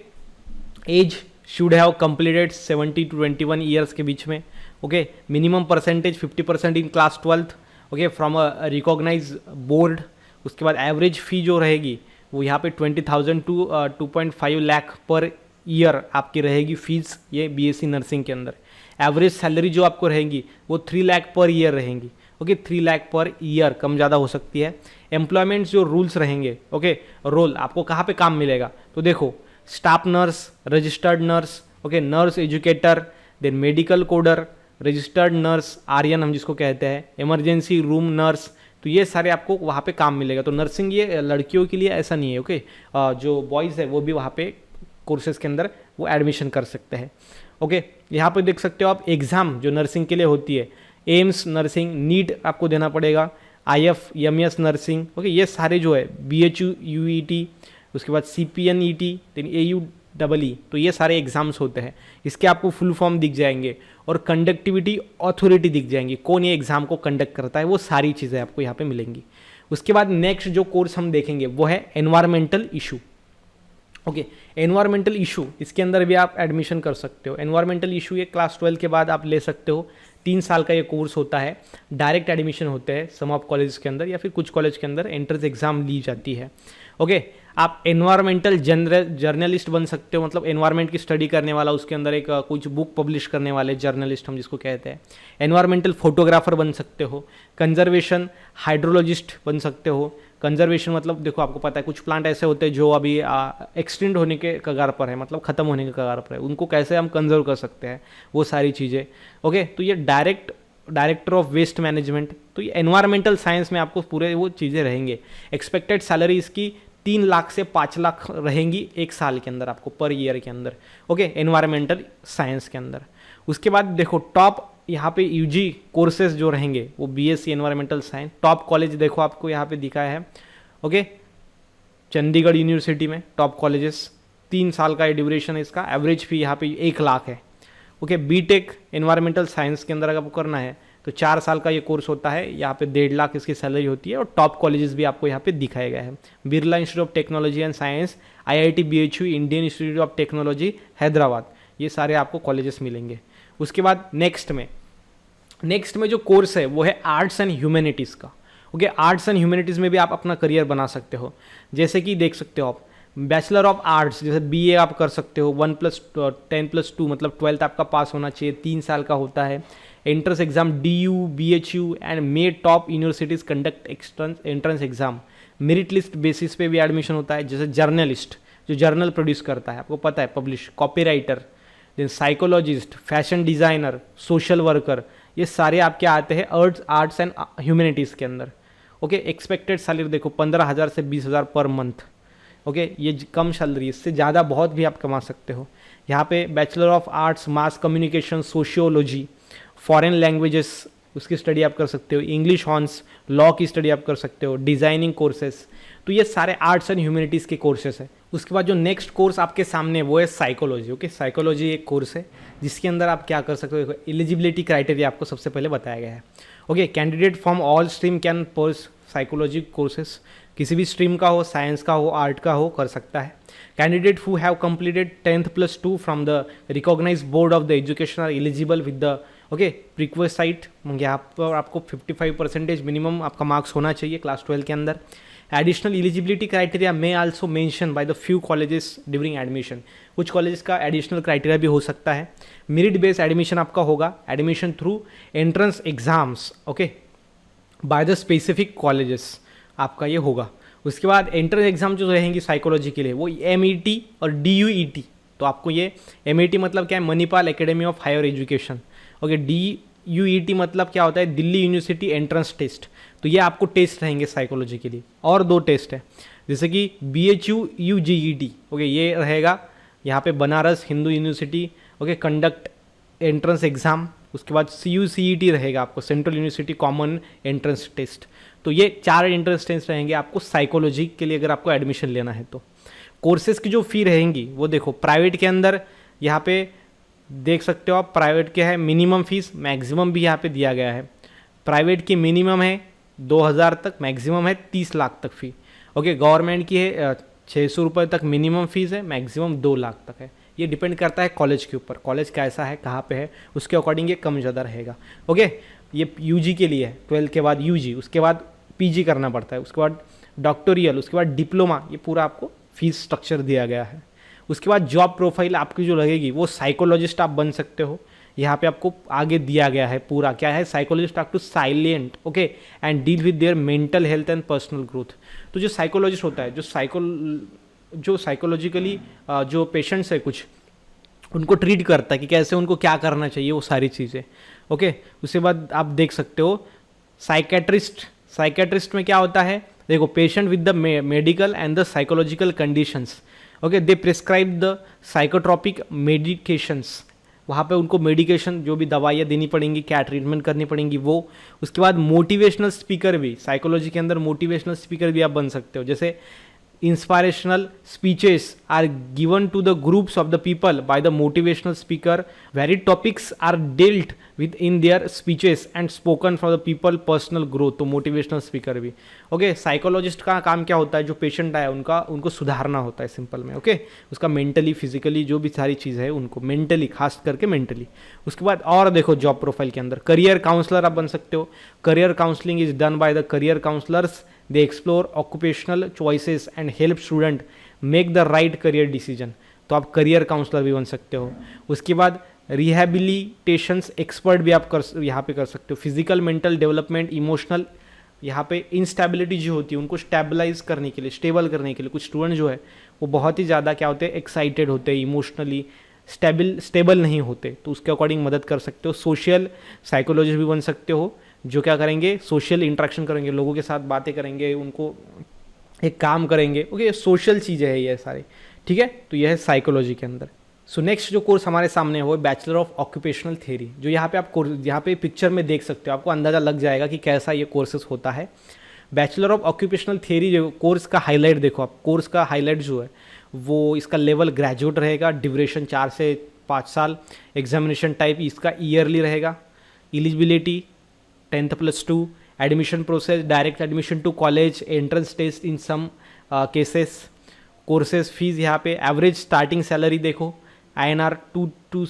Speaker 1: age should have completed 70 to 21 years के बीच में। Okay, minimum percentage 50% in class 12th, okay, from a recognise board. उसके बाद एवरेज फ़ी जो रहेगी वो यहाँ पे 20,000 to 2.5 लाख पर ईयर आपकी रहेगी फीस, ये बीएससी नर्सिंग के अंदर। एवरेज सैलरी जो आपको रहेंगी वो 3 लाख पर ईयर रहेंगी। ओके, 3 लाख पर ईयर, कम ज़्यादा हो सकती है। एम्प्लॉयमेंट्स जो रूल्स रहेंगे, ओके, रोल आपको कहाँ पे काम मिलेगा तो देखो, staff nurse, registered nurse, okay, nurse educator, then medical coder, registered nurse, RN हम जिसको कहते हैं, इमरजेंसी रूम नर्स। तो ये सारे आपको वहाँ पे काम मिलेगा। तो नर्सिंग ये लड़कियों के लिए ऐसा नहीं है। ओके, जो बॉयज़ है वो भी वहाँ पे कोर्सेज के अंदर वो एडमिशन कर सकते हैं। ओके, यहाँ पे देख सकते हो आप एग्ज़ाम जो नर्सिंग के लिए होती है, एम्स नर्सिंग, नीट आपको देना पड़ेगा, IFMS नर्सिंग। ओके, ये सारे जो है BHU UET, उसके बाद CPNET, देन AUEE, तो ये सारे एग्जाम्स होते हैं। इसके आपको फुल फॉर्म दिख जाएंगे और कंडक्टिविटी अथॉरिटी दिख जाएंगी, कौन ये एग्ज़ाम को कंडक्ट करता है, वो सारी चीज़ें आपको यहाँ पे मिलेंगी। उसके बाद नेक्स्ट जो कोर्स हम देखेंगे वो है environmental issue. Okay, environmental issue, इसके अंदर भी आप एडमिशन कर सकते हो। एनवायरमेंटल इशू ये क्लास 12 के बाद आप ले सकते हो। 3 साल का ये कोर्स होता है। डायरेक्ट एडमिशन होते हैं सम ऑफ कॉलेज के अंदर, या फिर कुछ कॉलेज के अंदर एंट्रेंस एग्जाम ली जाती है। ओके, आप एनवायरमेंटल जर्नलिस्ट बन सकते हो, मतलब एनवायरमेंट की स्टडी करने वाला, उसके अंदर एक कुछ बुक पब्लिश करने वाले जर्नलिस्ट हम जिसको कहते हैं। एनवायरमेंटल फोटोग्राफर बन सकते हो। कंजर्वेशन हाइड्रोलॉजिस्ट बन सकते हो। कंजर्वेशन मतलब देखो आपको पता है कुछ प्लांट ऐसे होते हैं जो अभी एक्सटेंड होने के कगार पर है, मतलब ख़त्म होने के कगार पर है, उनको कैसे हम कंजर्व कर सकते हैं, वो सारी चीज़ें। ओके, तो ये डायरेक्टर ऑफ वेस्ट मैनेजमेंट, तो ये एनवायरमेंटल साइंस में आपको पूरे वो चीज़ें रहेंगे। एक्सपेक्टेड सैलरी इसकी 3 लाख से 5 लाख रहेंगी 1 साल के अंदर आपको, पर ईयर के अंदर। ओके, एनवायरमेंटल साइंस के अंदर। उसके बाद देखो टॉप यहाँ पे यूजी कोर्सेज जो रहेंगे वो BSc environmental science. Top college देखो आपको यहाँ पे दिखाया है। ओके, चंडीगढ़ यूनिवर्सिटी में टॉप कॉलेजेस, 3 साल का ड्यूरेशन है इसका। एवरेज फी यहाँ पे 1 लाख है। ओके, बीटेक एनवायरमेंटल साइंस के अंदर अगर आपको करना है तो 4 साल का ये कोर्स होता है। यहाँ पे 1.5 लाख इसकी सैलरी होती है। और टॉप कॉलेजेस भी आपको यहाँ पे दिखाए गए हैं। Birla institute of technology and science, IIT BHU, Indian institute of technology Hyderabad, ये सारे आपको कॉलेजेस मिलेंगे। उसके बाद नेक्स्ट में जो कोर्स है वो है आर्ट्स एंड ह्यूमैनिटीज़ का। ओके, आर्ट्स एंड ह्यूमैनिटीज़ में भी आप अपना करियर बना सकते हो। जैसे कि देख सकते हो आप बैचलर ऑफ आर्ट्स, जैसे BA आप कर सकते हो। 1+10+2 मतलब 12th आपका पास होना चाहिए, 3 साल का होता है। Entrance exam DU BHU and may top universities conduct entrance exam. Merit list basis पे भी एडमिशन होता है। जैसे जर्नलिस्ट जो जर्नल प्रोड्यूस करता है, आपको पता है, publish, copywriter, then psychologist, fashion designer, social worker, ये सारे आपके आते हैं आर्ट्स एंड ह्यूमैनिटीज़ के अंदर। ओके, एक्सपेक्टेड सैलरी देखो 15,000 से 20,000 पर मंथ। ओके, ये कम सैलरी, इससे ज़्यादा बहुत भी आप कमा सकते हो। यहाँ पे bachelor of arts mass communication, sociology, foreign languages, उसकी स्टडी आप कर सकते हो। इंग्लिश ऑनर्स, लॉ की स्टडी आप कर सकते हो। डिज़ाइनिंग कोर्सेस, तो ये सारे आर्ट्स एंड ह्यूमैनिटीज़ के कोर्सेस है। उसके बाद जो नेक्स्ट कोर्स आपके सामने वो है साइकोलॉजी। ओके, साइकोलॉजी एक कोर्स है जिसके अंदर आप क्या कर सकते हो। एलिजिबिलिटी क्राइटेरिया आपको सबसे पहले बताया गया है। Okay, candidate from all stream can purse psychology courses, किसी भी स्ट्रीम का हो, साइंस का हो, आर्ट का हो, कर सकता है। Candidate who have completed 10th+2 from the recognise board of the education are eligible with the okay prerequisite. यहाँ पर आपको 55% मिनिमम आपका मार्क्स होना चाहिए क्लास 12 के अंदर। Additional eligibility criteria may also mention by the few colleges during admission, कुछ colleges का एडिशनल क्राइटेरिया भी हो सकता है। मेरिट बेस्ड एडमिशन आपका होगा, admission through entrance exams. Okay, by the specific colleges आपका ये होगा। उसके बाद एंट्रेंस एग्जाम जो रहेंगी साइकोलॉजी के लिए वो MET और DUET। तो आपको ये MET मतलब क्या है, Manipal academy of higher education. Okay, DUET मतलब क्या होता है, दिल्ली यूनिवर्सिटी एंट्रेंस टेस्ट। तो ये आपको टेस्ट रहेंगे साइकोलॉजी के लिए। और 2 टेस्ट है जैसे कि BHU UGET। ओके, ये रहेगा यहाँ पे Banaras Hindu university okay conduct entrance exam. उसके बाद CUCET रहेगा आपको, central university common entrance test. तो ये 4 एंट्रेंस टेस्ट रहेंगे आपको साइकोलॉजी के लिए अगर आपको एडमिशन लेना है तो। कोर्सेज की जो फ़ी रहेंगी वो देखो, प्राइवेट के अंदर यहाँ पे देख सकते हो आप, प्राइवेट के है मिनिमम फीस, मैक्सिमम भी यहाँ पे दिया गया है। प्राइवेट की मिनिमम है 2000 तक, मैक्सिमम है 30 लाख तक फ़ी। ओके, गवर्नमेंट की है 600 रुपये तक मिनिमम फीस है, मैक्सिमम 2 लाख तक है। ये डिपेंड करता है कॉलेज के ऊपर, कॉलेज कैसा है, कहाँ पे है, उसके अकॉर्डिंग ये कम ज़्यादा रहेगा। ओके, ये UG के लिए है, 12 के बाद UG, उसके बाद PG करना पड़ता है, उसके बाद डॉक्टोरियल, उसके बाद डिप्लोमा, ये पूरा आपको फीस स्ट्रक्चर दिया गया है। उसके बाद जॉब प्रोफाइल आपकी जो लगेगी वो साइकोलॉजिस्ट आप बन सकते हो। यहाँ पे आपको आगे दिया गया है पूरा क्या है, psychologist are to silent okay and deal with their mental health and personal growth. तो जो साइकोलॉजिस्ट होता है, जो साइकोलॉजिकली जो पेशेंट्स है कुछ उनको ट्रीट करता है कि कैसे उनको क्या करना चाहिए, वो सारी चीज़ें ओके। उसके बाद आप देख सकते हो साइकेट्रिस्ट में क्या होता है, देखो patient with the medical and the psychological conditions okay, they prescribe the psychotropic medications. वहाँ पे उनको मेडिकेशन जो भी दवाइयाँ देनी पड़ेंगी, क्या ट्रीटमेंट करनी पड़ेंगी वो। उसके बाद मोटिवेशनल स्पीकर भी, साइकोलॉजी के अंदर मोटिवेशनल स्पीकर भी आप बन सकते हो। जैसे inspirational speeches are given to the groups of the people by the motivational speaker. Varied topics are dealt with in their speeches and spoken for the people personal growth. तो motivational speaker भी okay. Psychologist का काम क्या होता है, जो patient आया उनको सुधारना होता है सिंपल में ओके। उसका मेंटली फिजिकली जो भी सारी चीज़ है उनको मेंटली, खास करके मेंटली। उसके बाद और देखो जॉब प्रोफाइल के अंदर करियर काउंसलर आप बन सकते हो। Career counselling is done by the career counsellors. They explore occupational choices and help student make the right career decision. तो आप करियर काउंसलर भी बन सकते हो। उसके बाद रिहेबिलिटेशंस एक्सपर्ट भी आप यहाँ पे कर सकते हो। फिजिकल मेंटल डेवलपमेंट इमोशनल, यहाँ पे इंस्टेबिलिटी जो होती है उनको स्टेबलाइज करने के लिए, स्टेबल करने के लिए। कुछ स्टूडेंट जो है वो बहुत ही ज़्यादा क्या होते हैं, एक्साइटेड होते हैं, इमोशनली स्टेबल नहीं होते, तो उसके अकॉर्डिंग मदद कर सकते हो। सोशल साइकोलॉजिस्ट भी बन सकते हो, जो क्या करेंगे, सोशल इंटरेक्शन करेंगे, लोगों के साथ बातें करेंगे, उनको एक काम करेंगे ओके। सोशल चीज़ें है ये सारी, ठीक है। तो यह है साइकोलॉजी के अंदर। सो नेक्स्ट जो कोर्स हमारे सामने है वो बैचलर ऑफ ऑक्यूपेशनल थ्योरी, जो यहाँ पे आप यहाँ पे पिक्चर में देख सकते हो, आपको अंदाज़ा लग जाएगा कि कैसा ये कोर्सेस होता है। बैचलर ऑफ ऑक्यूपेशनल थ्योरी जो कोर्स का हाईलाइट देखो आप, कोर्स का हाईलाइट जो है वो इसका लेवल ग्रेजुएट रहेगा, ड्यूरेशन 4 से 5 साल, एग्जामिनेशन टाइप इसका ईयरली रहेगा, eligibility 10+2, admission process direct admission to college, entrance test in some cases. Courses fees यहाँ पे एवरेज स्टार्टिंग सैलरी देखो INR 2 to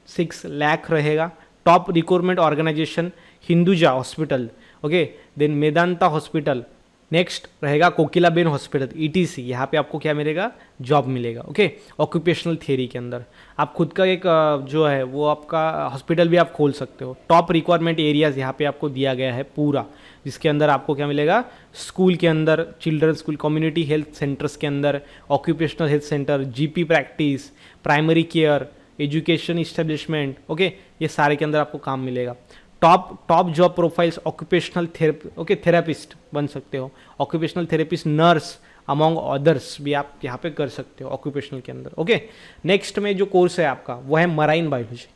Speaker 1: 6 लाख रहेगा। Top requirement organisation Hinduja hospital okay, then Medanta hospital, next रहेगा Kokilaben hospital ETC। यहाँ पे आपको क्या मिलेगा, जॉब मिलेगा ओके। ऑक्यूपेशनल थ्योरी के अंदर आप खुद का एक जो है वो आपका हॉस्पिटल भी आप खोल सकते हो। टॉप रिक्वायरमेंट एरियाज यहाँ पे आपको दिया गया है पूरा, जिसके अंदर आपको क्या मिलेगा, स्कूल के अंदर children school, community health centres के अंदर occupational health centre, GP practice, primary care, education establishment okay, ये सारे के अंदर आपको काम मिलेगा। Top job profiles occupational therapist बन सकते हो, occupational therapist, nurse among others भी आप यहाँ पे कर सकते हो ऑक्यूपेशनल के अंदर ओके। नेक्स्ट में जो कोर्स है आपका वो है मराइन बायोलॉजी।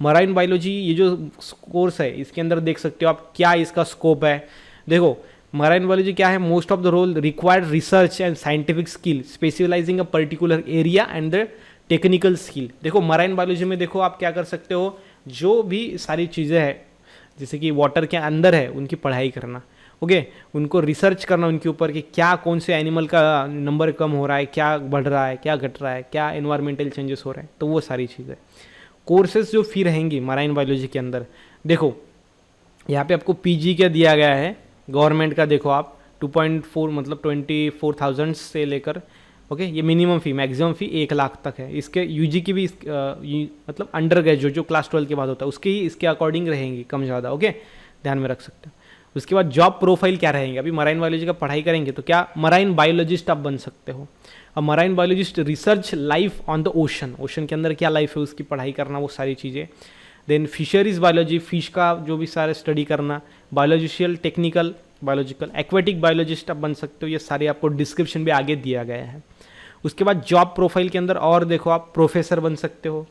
Speaker 1: मराइन बायोलॉजी ये जो कोर्स है इसके अंदर देख सकते हो आप क्या इसका स्कोप है। देखो मराइन बायोलॉजी क्या है, most of the role required research and scientific skill specialising a particular area and the technical skill. देखो मराइन बायोलॉजी में देखो आप क्या कर सकते हो, जो भी सारी चीज़ें हैं जैसे कि वाटर के अंदर है उनकी पढ़ाई करना ओके, उनको रिसर्च करना उनके ऊपर कि क्या कौन से एनिमल का नंबर कम हो रहा है, क्या बढ़ रहा है, क्या घट रहा है, क्या एनवायरमेंटल चेंजेस हो रहे हैं, तो वो सारी चीज़ें। कोर्सेज जो फी रहेंगी मराइन बायोलॉजी के अंदर, देखो यहाँ पे आपको PG क्या दिया गया है गवर्नमेंट का, देखो आप 2.4 मतलब 24,000 से लेकर ओके, ये मिनिमम फ़ी, मैक्सिमम फ़ी 1 लाख तक है। इसके UG की भी मतलब अंडर ग्रेजुएट जो क्लास 12 के बाद होता है उसकी ही इसके अकॉर्डिंग रहेंगी, कम ज़्यादा ओके, ध्यान में रख सकते हो। उसके बाद जॉब प्रोफाइल क्या रहेंगे, अभी मराइन बायोलॉजी का पढ़ाई करेंगे तो क्या मराइन बायोलॉजिस्ट आप बन सकते हो। अब marine biologist research life on the ocean, ocean के अंदर क्या लाइफ है उसकी पढ़ाई करना, वो सारी चीज़ें। देन फिशरीज बायोलॉजी, फिश का जो भी सारे स्टडी करना, बायोलॉजिशियल टेक्निकल बायोलॉजिकल, एक्वेटिक बायोलॉजिस्ट आप बन सकते हो, ये सारे आपको डिस्क्रिप्शन भी आगे दिया गया है। उसके बाद जॉब प्रोफाइल के अंदर और देखो आप प्रोफेसर बन सकते हो,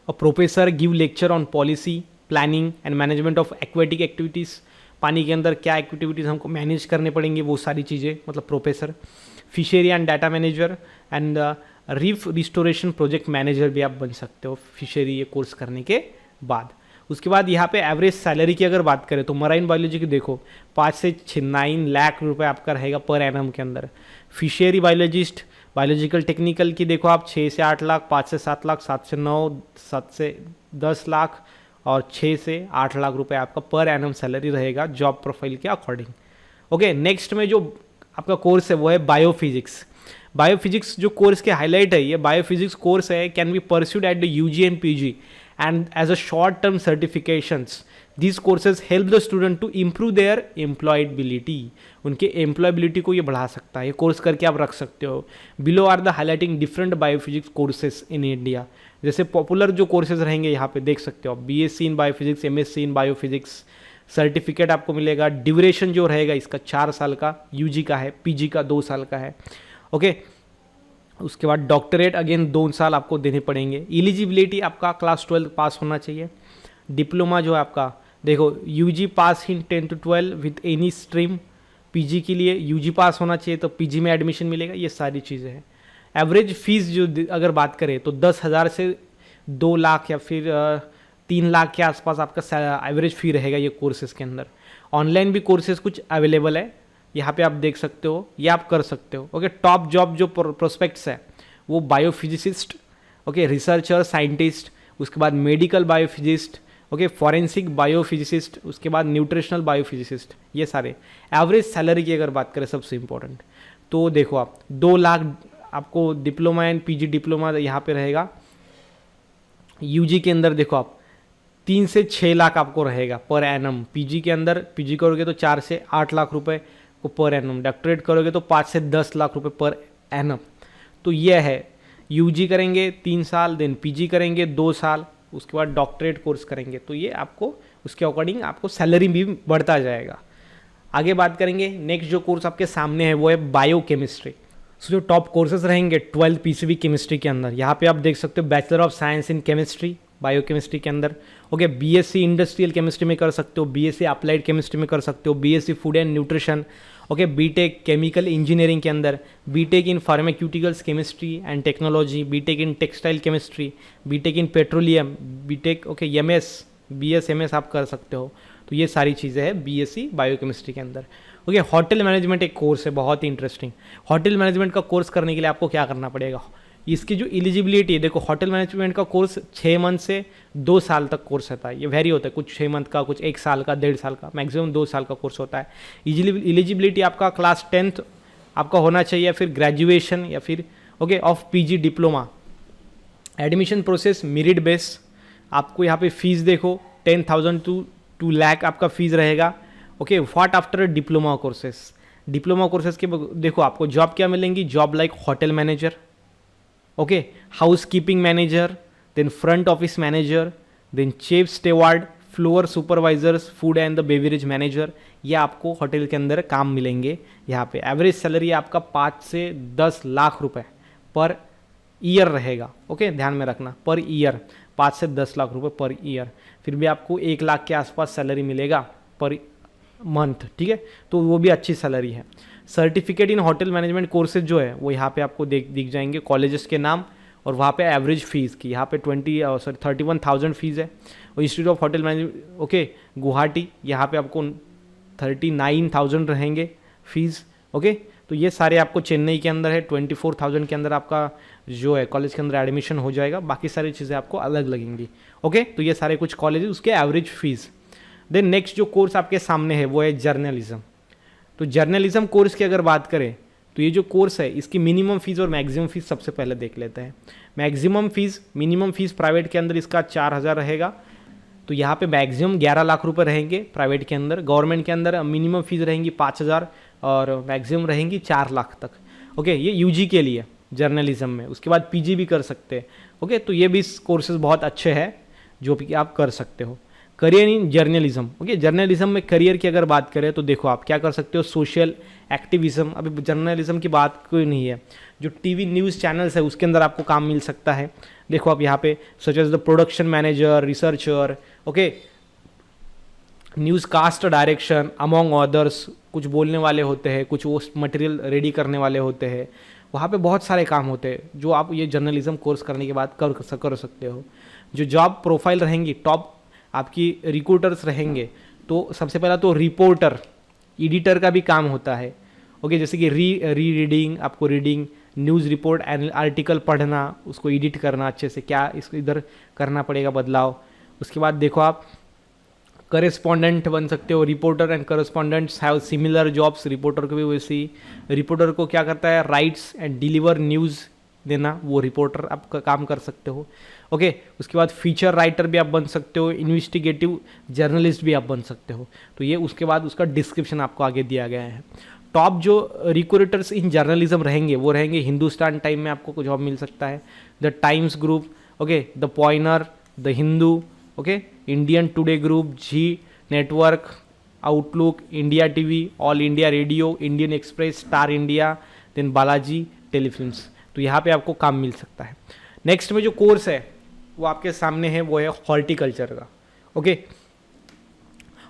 Speaker 1: और professor give lecture on policy planning and management of aquatic activities, पानी के अंदर क्या एक्टिविटीज़ हमको मैनेज करने पड़ेंगे वो सारी चीज़ें, मतलब professor. Fishery and data manager and reef restoration project manager भी आप बन सकते हो फिशरी ये कोर्स करने के बाद। उसके बाद यहाँ पे एवरेज सैलरी की अगर बात करें तो मराइन बायोलॉजी की देखो 5 से 9 लाख रुपए आपका रहेगा पर एनम के अंदर। फिशरी बायोलॉजिस्ट बायोलॉजिकल टेक्निकल की देखो आप 6 से 8 लाख, 5 से 7 लाख, 7 से 9, 7 से 10 लाख और 6 से 8 लाख रुपए आपका पर एनम सैलरी रहेगा जॉब प्रोफाइल के अकॉर्डिंग। ओके, नेक्स्ट में जो आपका कोर्स है वो है बायोफिजिक्स। बायोफिजिक्स जो कोर्स के हाईलाइट है, ये बायोफिजिक्स कोर्स है can be pursued at the UG and PG and as a short term certifications. These courses help the student to improve their employability. उनके employability को ये बढ़ा सकता है, ये कोर्स करके आप रख सकते हो। Below are the highlighting different biophysics courses in India. जैसे पॉपुलर जो कोर्सेज रहेंगे यहाँ पे देख सकते हो आप, BSc इन बायोफिजिक्स, MSc इन बायोफिजिक्स, सर्टिफिकेट आपको मिलेगा। ड्यूरेशन जो रहेगा इसका 4 साल का, यूजी का है, पीजी का 2 साल का है। ओके, उसके बाद डॉक्टरेट अगेन 2 साल आपको देने पड़ेंगे। एलिजिबिलिटी आपका क्लास 12 पास होना चाहिए। डिप्लोमा जो है आपका देखो UG pass in 10 to 12 with any stream, PG के लिए यूजी पास होना चाहिए तो पीजी में एडमिशन मिलेगा, ये सारी चीज़ें हैं। एवरेज फीस जो अगर बात करें तो 10,000 से 2 लाख या फिर 3 लाख के आसपास आपका एवरेज फ़ी रहेगा ये कोर्सेज़ के अंदर। ऑनलाइन भी कोर्सेज़ कुछ अवेलेबल है, यहाँ पे आप देख सकते हो, ये आप कर सकते हो। ओके, टॉप जॉब जो प्रोस्पेक्ट्स है वो बायोफिजिसिस्ट, ओके, रिसर्चर साइंटिस्ट, उसके बाद मेडिकल बायोफिजिस्ट, ओके, फॉरेंसिक बायोफिजिसिस्ट, उसके बाद न्यूट्रिशनल बायोफिजिसिस्ट, ये सारे। एवरेज सैलरी की अगर बात करें सबसे इंपॉर्टेंट तो देखो आप 2 लाख आपको डिप्लोमा एंड पीजी डिप्लोमा यहाँ पे रहेगा। यूजी के अंदर देखो आप 3 से 6 लाख आपको रहेगा पर एनम। पीजी के अंदर पीजी करोगे तो 4 से 8 लाख रुपए को पर एनम। डॉक्टरेट करोगे तो 5 से 10 लाख रुपए पर एनम। तो ये है, यूजी करेंगे 3 साल, देन पीजी करेंगे 2 साल, उसके बाद डॉक्टरेट कोर्स करेंगे तो ये आपको उसके अकॉर्डिंग आपको सैलरी भी बढ़ता जाएगा। आगे बात करेंगे, नेक्स्ट जो कोर्स आपके सामने है वो है बायोकेमिस्ट्री। सो जो टॉप कोर्सेज रहेंगे 12 पीसीबी केमिस्ट्री के अंदर, यहाँ पे आप देख सकते हो bachelor of science in chemistry biochemistry के अंदर। ओके, बीएससी इंडस्ट्रियल केमिस्ट्री में कर सकते हो, बीएससी अप्लाइड केमिस्ट्री में कर सकते हो, BSc food and nutrition. Okay, BTech chemical engineering के अंदर, BTech in pharmaceuticals chemistry and technology, BTech in textile chemistry, BTech in petroleum, BTech okay MS BS MS आप कर सकते हो। तो ये सारी चीज़ें हैं बीएससी बायोकेमिस्ट्री के अंदर। ओके, होटल मैनेजमेंट एक कोर्स है बहुत ही इंटरेस्टिंग। होटल मैनेजमेंट का कोर्स करने के लिए आपको क्या करना पड़ेगा, इसकी जो एलिजिबिलिटी है देखो, होटल मैनेजमेंट का कोर्स 6 मंथ से 2 साल तक कोर्स होता है, ये वेरी होता है, कुछ 6 मंथ का, कुछ 1 साल का, 1.5 साल का, मैक्सिमम 2 साल का कोर्स होता है। एलिजिबिलिटी आपका क्लास 10th आपका होना चाहिए या फिर ग्रेजुएशन या फिर okay of PG diploma. Admission process merit base, आपको यहाँ पे फीस देखो 10,000 to 2 लाख आपका फीस रहेगा। Okay, what after diploma courses, diploma courses के देखो आपको जॉब क्या मिलेंगी, job like hotel manager, okay, house keeping manager, then front office manager, then chef steward, floor supervisors, food and the beverage manager, ये आपको hotel के अंदर काम मिलेंगे यहाँ पे। एवरेज सैलरी आपका 5 से 10 लाख रुपए पर ईयर रहेगा। ओके, ध्यान में रखना, पर ईयर 5 से 10 लाख रुपए पर ईयर, फिर भी आपको 1 लाख के आसपास सैलरी मिलेगा पर मंथ, ठीक है, तो वो भी अच्छी सैलरी है। Certificate in hotel management courses जो है वो यहाँ पे आपको दिख जाएंगे, कॉलेजेस के नाम और वहाँ पे एवरेज फीस की, यहाँ पे 31,000 फीस है। और institute of hotel management okay Guwahati, यहाँ पे आपको 39,000 रहेंगे फीस। ओके, तो ये सारे आपको चेन्नई के अंदर है, 24,000 के अंदर आपका जो है कॉलेज के अंदर एडमिशन हो जाएगा, बाकी सारी चीज़ें आपको अलग लगेंगी। ओके, तो ये सारे कुछ कॉलेज उसके एवरेज फीस। देन नेक्स्ट जो कोर्स आपके सामने है वो है जर्नलिज्म। तो जर्नलिज्म कोर्स की अगर बात करें तो ये जो कोर्स है इसकी मिनिमम फीस और मैक्सिमम फीस सबसे पहले देख लेते हैं। Maximum fees, minimum fees private के अंदर इसका 4,000 रहेगा, तो यहाँ पे मैक्सिमम 11 लाख रुपए रहेंगे प्राइवेट के अंदर। गवर्नमेंट के अंदर मिनिमम फीस रहेंगी 5,000 और मैक्सिमम रहेंगी 4 लाख तक। ओके, ये यूजी के लिए जर्नलिज्म में। उसके बाद पीजी भी कर सकते हैं। ओके, तो ये भी कोर्सेज बहुत अच्छे हैं जो भी आप कर सकते हो। Career in journalism. Okay, journalism में करियर की अगर बात करें तो देखो आप क्या कर सकते हो, सोशल एक्टिविज्म। अभी जर्नलिज्म की बात कोई नहीं है, जो टीवी न्यूज़ चैनल्स है उसके अंदर आपको काम मिल सकता है। देखो आप यहाँ पे such as the production manager, researcher, okay, news cast direction among others. कुछ बोलने वाले होते हैं, कुछ वो मटेरियल रेडी करने वाले होते हैं, वहाँ पे बहुत सारे काम होते हैं जो आप ये जर्नलिज्म कोर्स करने के बाद कर सकते हो। जो जॉब प्रोफाइल रहेंगी, टॉप आपकी रिक्रूटर्स रहेंगे, तो सबसे पहला तो रिपोर्टर, एडिटर का भी काम होता है। ओके, जैसे कि रीडिंग, आपको रीडिंग न्यूज़ रिपोर्ट आर्टिकल पढ़ना, उसको एडिट करना अच्छे से, क्या इसको इधर करना पड़ेगा बदलाव। उसके बाद देखो आप करेस्पॉन्डेंट बन सकते हो। Reporter and correspondents have similar jobs. Reporter को भी वैसे ही, रिपोर्टर को क्या करता है, राइट्स एंड डिलीवर न्यूज़ देना, वो रिपोर्टर आप काम कर सकते हो। ओके, उसके बाद फीचर राइटर भी आप बन सकते हो, इन्वेस्टिगेटिव जर्नलिस्ट भी आप बन सकते हो। तो ये उसके बाद उसका डिस्क्रिप्शन आपको आगे दिया गया है। टॉप जो रिक्रूटर्स इन जर्नलिज्म रहेंगे वो रहेंगे हिंदुस्तान टाइम में आपको जॉब मिल सकता है, the Times group, okay, the Pioneer, the Hindu, okay, Indian today group, Zee network, outlook, India TV, all India radio, Indian express, star India, then Balaji telefilms. तो यहाँ पे आपको काम मिल सकता है। नेक्स्ट में जो कोर्स है वो आपके सामने है, वो है हॉर्टिकल्चर का। ओके,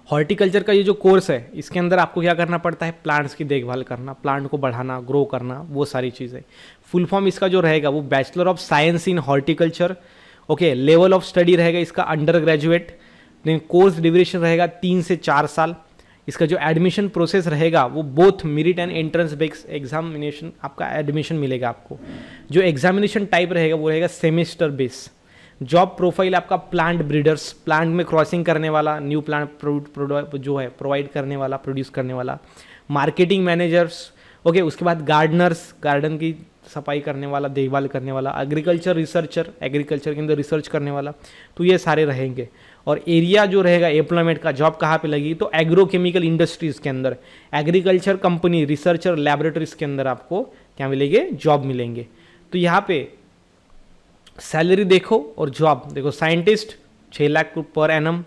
Speaker 1: हॉर्टिकल्चर का ये जो कोर्स है इसके अंदर आपको क्या करना पड़ता है, प्लांट्स की देखभाल करना, प्लांट को बढ़ाना, ग्रो करना, वो सारी चीज़ें। फुल फॉर्म इसका जो रहेगा वो bachelor of science in horticulture. Okay, level of study रहेगा इसका undergraduate. Then course duration रहेगा 3 से 4 साल। इसका जो एडमिशन प्रोसेस रहेगा वो both merit and entrance based examination आपका एडमिशन मिलेगा आपको। जो एग्जामिनेशन टाइप रहेगा वो रहेगा सेमेस्टर बेस। जॉब प्रोफाइल आपका प्लांट ब्रीडर्स, प्लांट में क्रॉसिंग करने वाला, न्यू प्लांट जो है प्रोवाइड करने वाला, प्रोड्यूस करने वाला। मार्केटिंग मैनेजर्स, ओके, उसके बाद गार्डनर्स, गार्डन की सफाई करने वाला, देखभाल करने वाला। एग्रीकल्चर रिसर्चर, एग्रीकल्चर के अंदर रिसर्च करने वाला। तो ये सारे रहेंगे। और एरिया जो रहेगा एम्प्लॉयमेंट का, जॉब कहाँ पे लगी, तो एग्रोकेमिकल इंडस्ट्रीज़ के अंदर, एग्रीकल्चर कंपनी, रिसर्चर लैबोरेटरीज के अंदर आपको क्या मिलेंगे, जॉब मिलेंगे। तो यहाँ पे सैलरी देखो और जॉब देखो। साइंटिस्ट 6 लाख पर एनम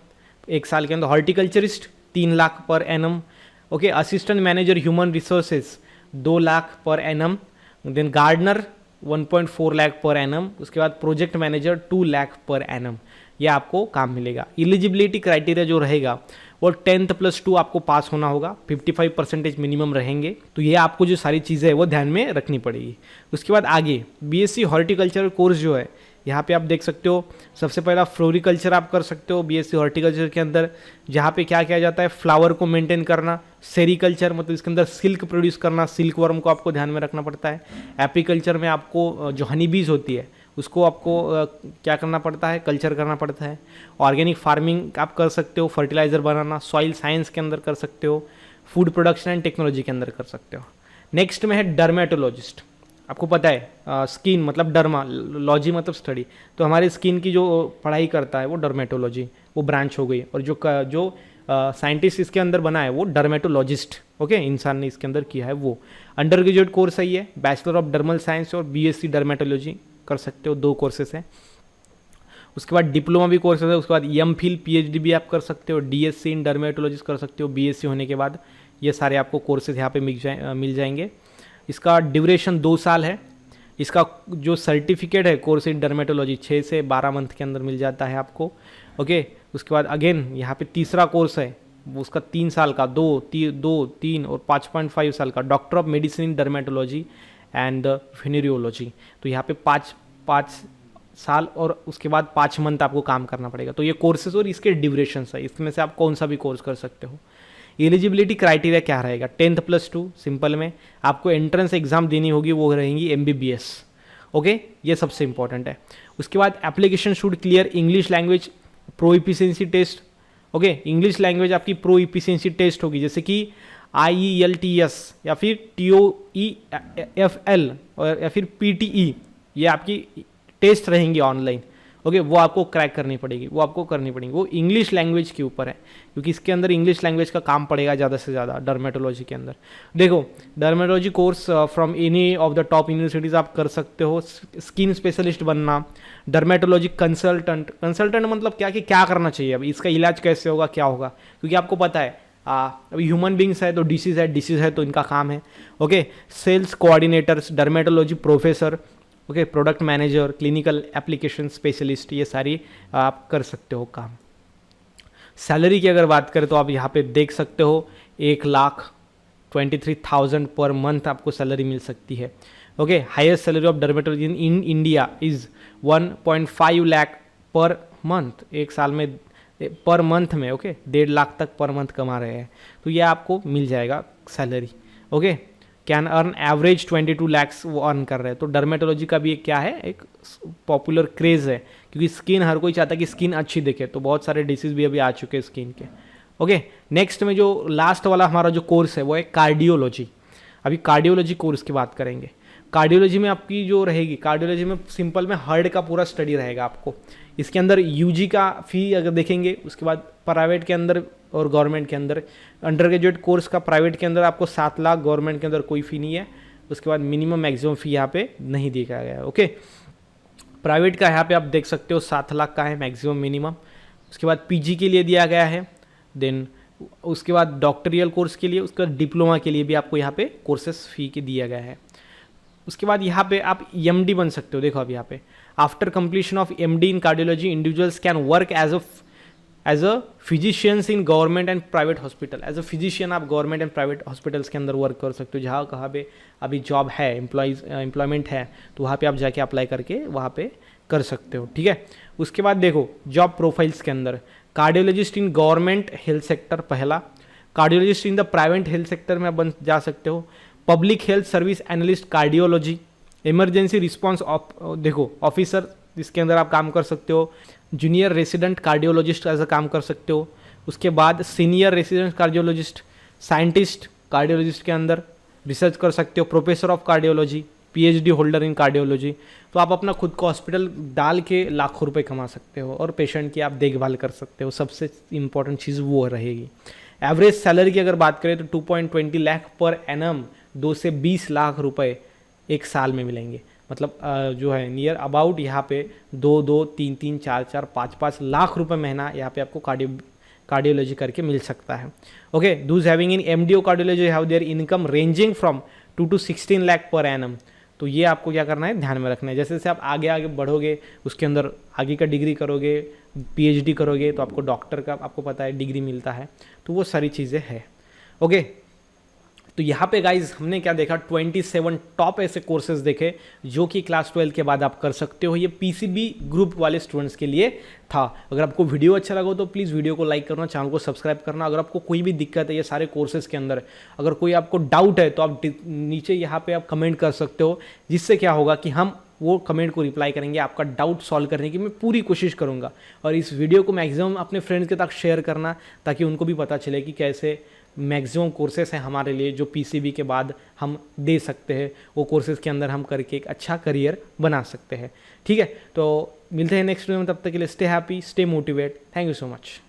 Speaker 1: 1 साल के अंदर, horticulturist 3 lakh per annum, okay, assistant manager human resources 2 lakh per annum, then gardener 1.4 lakh per annum, उसके बाद project manager 2 lakh per annum. ये आपको काम मिलेगा। एलिजिबिलिटी क्राइटेरिया जो रहेगा वो 10th+2 आपको पास होना होगा, 55% मिनिमम रहेंगे। तो ये आपको जो सारी चीज़ें है वो ध्यान में रखनी पड़ेगी। उसके बाद आगे बीएससी हॉर्टिकल्चर कोर्स जो है यहाँ पे आप देख सकते हो, सबसे पहला फ्लोरिकल्चर आप कर सकते हो बीएससी हॉर्टिकल्चर के अंदर, जहाँ पे क्या किया जाता है, फ्लावर को मेंटेन करना। सेरिकल्चर मतलब इसके अंदर सिल्क प्रोड्यूस करना, सिल्क वर्म को आपको ध्यान में रखना पड़ता है। एपीकल्चर में आपको जो हनी बीज होती है उसको आपको क्या करना पड़ता है, कल्चर करना पड़ता है। ऑर्गेनिक फार्मिंग आप कर सकते हो, फर्टिलाइज़र बनाना, सॉइल साइंस के अंदर कर सकते हो, फूड प्रोडक्शन एंड टेक्नोलॉजी के अंदर कर सकते हो। नेक्स्ट में है डर्मेटोलॉजिस्ट। आपको पता है स्किन मतलब डर्मालॉजी मतलब स्टडी, तो हमारे स्किन की जो पढ़ाई करता है वो डर्मेटोलॉजी, वो ब्रांच हो गई। और जो साइंटिस्ट इसके अंदर बना है वो डर्मेटोलॉजिस्ट, ओके, इंसान ने इसके अंदर किया है वो। अंडर ग्रेजुएट कोर्स है ये, बैचलर ऑफ डर्मल साइंस और बीएससी डर्मेटोलॉजी कर सकते हो, 2 कोर्सेस हैं। उसके बाद डिप्लोमा भी कोर्सेज है। उसके बाद एमफिल पीएचडी भी आप कर सकते हो, डीएससी इन डर्मेटोलॉजिस्ट कर सकते हो बीएससी होने के बाद। ये सारे आपको कोर्सेज यहाँ पे मिल जाएंगे। इसका ड्यूरेशन 2 साल है। इसका जो सर्टिफिकेट है कोर्स इन डर्मेटोलॉजी 6 से 12 मंथ के अंदर मिल जाता है आपको, ओके। उसके बाद अगेन यहाँ पे तीसरा कोर्स है वो उसका 3 साल का, 2, 3 और 5.5 साल का doctor of medicine in dermatology and venereology. तो यहाँ पे 5 साल और उसके बाद 5 मंथ आपको काम करना पड़ेगा। तो ये कोर्सेज और इसके ड्यूरेशन है, इसमें से आप कौन सा भी कोर्स कर सकते हो। एलिजिबिलिटी क्राइटेरिया क्या रहेगा, 10th+2 सिंपल में आपको एंट्रेंस एग्जाम देनी होगी, वो रहेंगी MBBS, ओके, ये सबसे इंपॉर्टेंट है। उसके बाद application should clear English language proficiency test, okay, English language आपकी प्रो इफिशिएंसी टेस्ट होगी, जैसे कि IELTS या फिर TOEFL और या फिर PTE, ये आपकी टेस्ट रहेंगी ऑनलाइन, ओके, वो आपको क्रैक करनी पड़ेगी, वो आपको करनी पड़ेगी। वो इंग्लिश लैंग्वेज के ऊपर है, क्योंकि इसके अंदर इंग्लिश लैंग्वेज का काम पड़ेगा ज़्यादा से ज़्यादा डर्मेटोलॉजी के अंदर। देखो, dermatology course from any of the top universities आप कर सकते हो। स्किन स्पेशलिस्ट बनना, डर्मेटोलॉजी कंसल्टेंट। कंसल्टेंट मतलब क्या, कि क्या करना चाहिए, अभी इसका इलाज कैसे होगा, क्या होगा, क्योंकि आपको पता है अभी ह्यूमन बींग्स है तो डिसीज है तो इनका काम है। Okay, sales coordinators, dermatology professor, okay, product manager, clinical application specialist, ये सारी आप कर सकते हो काम। सैलरी की अगर बात करें तो आप यहाँ पे देख सकते हो 1,23,000 पर मंथ आपको सैलरी मिल सकती है। Okay, highest salary of dermatology in India is 1.5 lakh per month, एक साल में पर मंथ में। ओके, 1.5 लाख तक पर मंथ कमा रहे हैं तो ये आपको मिल जाएगा salary. Okay, can earn average 22 lakhs वो अर्न कर रहे हैं। तो डर्मेटोलॉजी का भी एक क्या है, एक पॉपुलर क्रेज़ है, क्योंकि स्किन, हर कोई चाहता है कि स्किन अच्छी दिखे, तो बहुत सारे डिसीज भी अभी आ चुके हैं स्किन के। ओके, नेक्स्ट में जो लास्ट वाला हमारा जो कोर्स है वो है कार्डियोलॉजी। अभी कार्डियोलॉजी कोर्स की बात करेंगे। कार्डियोलॉजी में आपकी जो रहेगी, कार्डियोलॉजी में सिंपल में हार्ट का पूरा स्टडी रहेगा आपको। इसके अंदर यूजी का फ़ी अगर देखेंगे, उसके बाद प्राइवेट के अंदर और गवर्नमेंट के अंदर, अंडर ग्रेजुएट कोर्स का प्राइवेट के अंदर आपको 7 लाख, गवर्नमेंट के अंदर कोई फ़ी नहीं है। उसके बाद मिनिमम मैक्सिमम फ़ी यहाँ पे नहीं देखा गया है। ओके, प्राइवेट का यहाँ पे आप देख सकते हो 7 लाख का है मैक्सिमम मिनिमम। उसके बाद पीजी के लिए दिया गया है, देन उसके बाद डॉक्टरियल कोर्स के लिए, उसका डिप्लोमा के लिए भी आपको यहाँ पे कोर्सेस फ़ी के दिया गया है। उसके बाद यहाँ पे आप एमडी बन सकते हो। देखो अब यहाँ पे, after completion of MD in cardiology individuals can work as a physicians in government and private hospital. As a physician आप गवर्नमेंट एंड प्राइवेट हॉस्पिटल्स के अंदर वर्क कर सकते हो, जहाँ कहाँ पे अभी जॉब है, एम्प्लॉयमेंट है, तो वहाँ पे आप जाके अप्लाई करके वहाँ पे कर सकते हो। ठीक है, उसके बाद देखो जॉब प्रोफाइल्स के अंदर, cardiologist in government health sector पहला, cardiologist in the private health sector में बन जा सकते हो, public health service analyst cardiology, emergency response देखो ऑफिसर, इसके अंदर आप काम कर सकते हो, जूनियर रेसिडेंट कार्डियोलॉजिस्ट ऐसा काम कर सकते हो। उसके बाद senior resident cardiologist, scientist cardiologist के अंदर रिसर्च कर सकते हो, professor of cardiology, PhD holder in cardiology. तो आप अपना खुद को हॉस्पिटल डाल के लाखों रुपए कमा सकते हो और पेशेंट की आप देखभाल कर सकते हो, सबसे इंपॉर्टेंट चीज़ वो रहेगी। एवरेज सैलरी की अगर बात करें तो 2.20 लाख पर एनम, 2 से 20 लाख रुपए एक साल में मिलेंगे। मतलब जो है नियर अबाउट यहाँ पे 2-2, 3-3, 4-4, 5-5 लाख रुपए महीना यहाँ पे आपको कार्डियोलॉजी करके मिल सकता है। Okay, Dooj having in MDO cardiology have their income ranging from 2 to 16 lakh per annum. तो ये आपको क्या करना है, ध्यान में रखना है। जैसे जैसे आप आगे आगे बढ़ोगे, उसके अंदर आगे का डिग्री करोगे, पीएचडी करोगे, तो आपको डॉक्टर का आपको पता है डिग्री मिलता है, तो वो सारी चीज़ें हैं। ओके, तो यहाँ पे गाइज हमने क्या देखा, 27 टॉप ऐसे कोर्सेज देखे जो कि क्लास 12 के बाद आप कर सकते हो। ये पीसीबी ग्रुप वाले स्टूडेंट्स के लिए था। अगर आपको वीडियो अच्छा लगा तो प्लीज़ वीडियो को लाइक करना, चैनल को सब्सक्राइब करना। अगर आपको कोई भी दिक्कत है ये सारे कोर्सेज के अंदर, अगर कोई आपको डाउट है तो आप नीचे यहाँ पे आप कमेंट कर सकते हो, जिससे क्या होगा कि हम वो कमेंट को रिप्लाई करेंगे, आपका डाउट सॉल्व करने की मैं पूरी कोशिश करूँगा। और इस वीडियो को मैक्सिमम अपने फ्रेंड्स के तक शेयर करना, ताकि उनको भी पता चले कि कैसे मैक्सिमम कोर्सेस हैं हमारे लिए जो पीसीबी के बाद हम दे सकते हैं, वो कोर्सेज के अंदर हम करके एक अच्छा करियर बना सकते हैं। ठीक है, तो मिलते हैं नेक्स्ट वीडियो में, तब तक के लिए stay happy, stay motivate. Thank you so much.